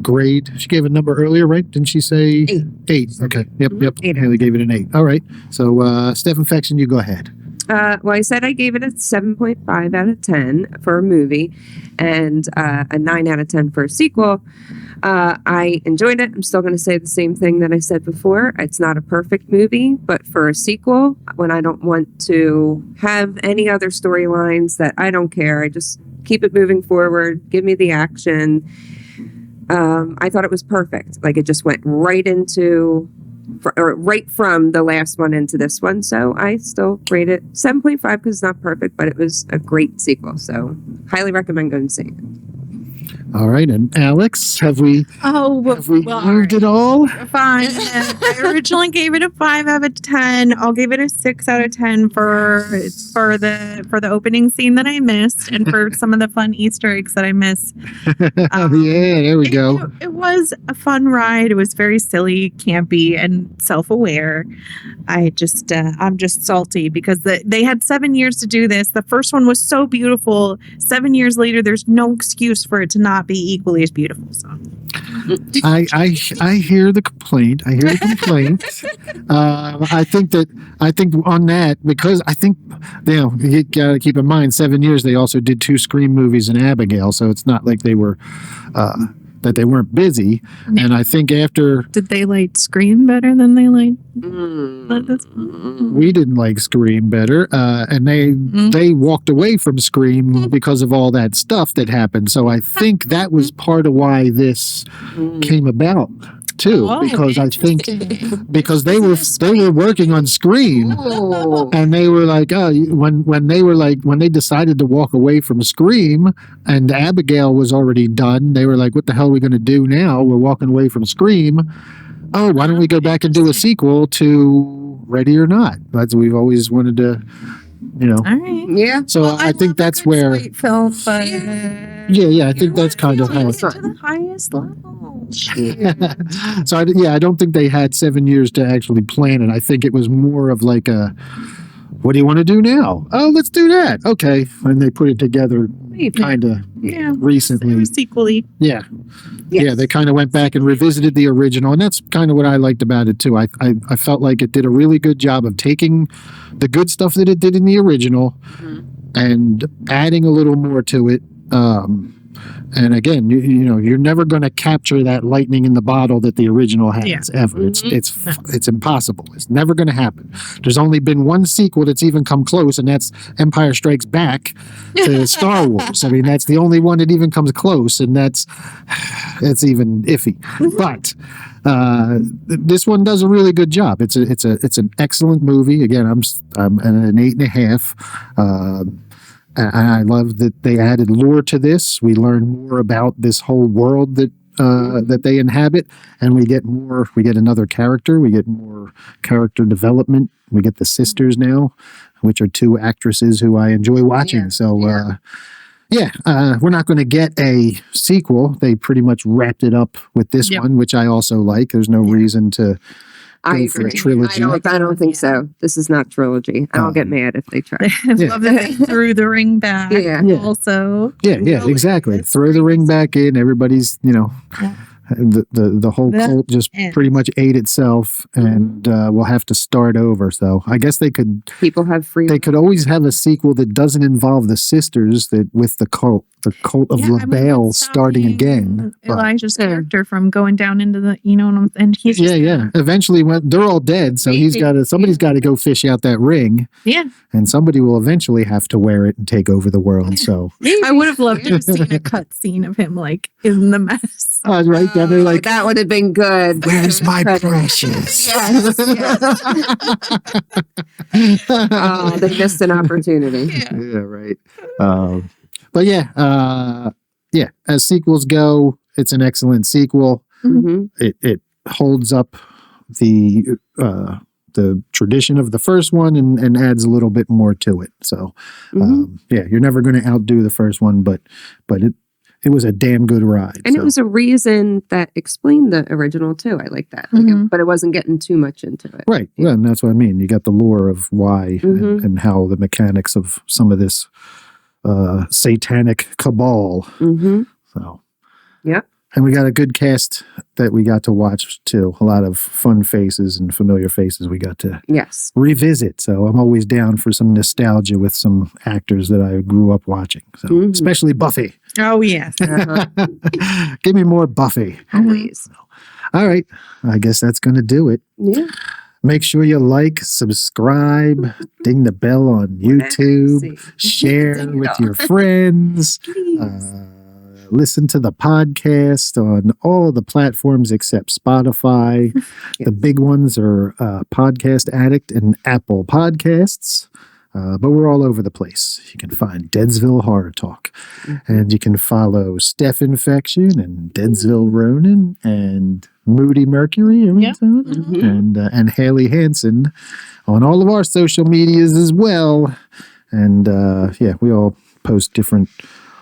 grade. She gave a number earlier, right? Didn't she say 8? Okay. Yep. 8. Haley gave it an 8. All right. So Steph Infection, you go ahead. Well, I said I gave it a 7.5 out of 10 for a movie and a 9 out of 10 for a sequel. I enjoyed it. I'm still going to say the same thing that I said before. It's not a perfect movie, but for a sequel, when I don't want to have any other storylines, that I don't care. I just keep it moving forward. Give me the action. I thought it was perfect. Like it just went right from the last one into this one. So I still rate it 7.5 because it's not perfect, but it was a great sequel. So highly recommend going to see it. All right, and Alex, have we moved it all? Fine. I originally gave it a 5 out of 10. I'll give it a 6 out of 10 for the opening scene that I missed and for some of the fun Easter eggs that I missed. Yeah, there we go. It was a fun ride. It was very silly, campy, and self-aware. I'm just salty because they had 7 years to do this. The first one was so beautiful. 7 years later, there's no excuse for it to not be equally as beautiful. So I hear the complaint. I think on that, because I think, you gotta keep in mind, 7 years they also did 2 Scream movies and Abigail, so it's not like they were that they weren't busy. And I think after, did they like Scream better than they like? we didn't like Scream better, and they walked away from Scream because of all that stuff that happened. So I think that was part of why this came about too, because I think because they were working on Scream, and they were like, when they decided to walk away from Scream, and Abigail was already done, they were like, what the hell are we going to do now? We're walking away from Scream. Oh, why don't we go back and do a sequel to Ready or Not? That's we've always wanted to, All right. Yeah. So I think that's where. Film, but Yeah. I think that's kind of how. to the highest level. So I don't think they had 7 years to actually plan it. I think it was more of like a, what do you want to do now? Oh, let's do that. Okay, and they put it together kind of recently. Sequely. Yeah. They kind of went back and revisited the original, and that's kind of what I liked about it too. I felt like it did a really good job of taking the good stuff that it did in the original and adding a little more to it. And again, you're never going to capture that lightning in the bottle that the original has ever. It's impossible. It's never going to happen. There's only been one sequel that's even come close, and that's Empire Strikes Back to Star Wars. I mean, that's the only one that even comes close, and that's even iffy. But this one does a really good job. It's an excellent movie. Again, I'm at an 8.5. And I love that they added lore to this. We learn more about this whole world that they inhabit, and we get another character. We get more character development. We get the sisters now, which are 2 actresses who I enjoy watching. We're not going to get a sequel. They pretty much wrapped it up with this one, which I also like. There's no reason to go for a trilogy. I don't think so. This is not trilogy. I'll get mad if they try. I love that they threw the ring back. Also. Yeah, exactly. Throw the ring back in. Everybody's, the whole cult just pretty much ate itself, and we'll have to start over. So I guess people have free. They could always have a sequel that doesn't involve the sisters, that with the cult of LaBelle starting again. Elijah's character from going down into the, and he's Eventually, when they're all dead, so somebody's got to go fish out that ring. Yeah, and somebody will eventually have to wear it and take over the world. So I would have loved to have seen a cut scene of him like in the mess. Right down there, like that would have been good. Where's my precious? Yes. Oh, they missed an opportunity. Yeah, right. But as sequels go, it's an excellent sequel. It holds up the tradition of the first one and adds a little bit more to it. So you're never going to outdo the first one, but it was a damn good ride. And it was a reason that explained the original too. I like that. But it wasn't getting too much into it. Right. Yeah, and that's what I mean. You got the lore of why and how the mechanics of some of this satanic cabal. So, yep. And we got a good cast that we got to watch too. A lot of fun faces and familiar faces we got to revisit. So I'm always down for some nostalgia with some actors that I grew up watching. So especially Buffy. Oh yes. Give me more Buffy. Always. All right. I guess that's going to do it. Yeah. Make sure you like, subscribe, ding the bell on YouTube, share with your friends, listen to the podcast on all the platforms except Spotify. The big ones are Podcast Addict and Apple Podcasts. But we're all over the place. You can find Deadsville Horror Talk. And you can follow Steph Infection and Deadsville Ronin and Moody Mercury Yep. and Haley Handson on all of our social medias as well. And we all post different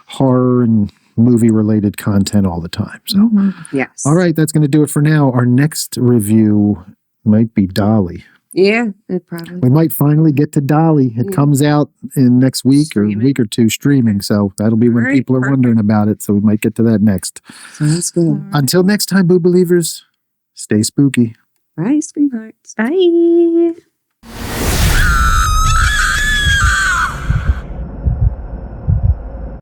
horror and movie-related content all the time. So, Yes. all right, that's going to do it for now. Our next review might be Dolly. Yeah, it probably. We might finally get to Dolly. It comes out in next week Streaming. or week or two streaming. So that'll be when All right, people are wondering about it. So we might get to that next. Sounds good. Until next time, Boo Believers, stay spooky. Bye, sweethearts. Bye.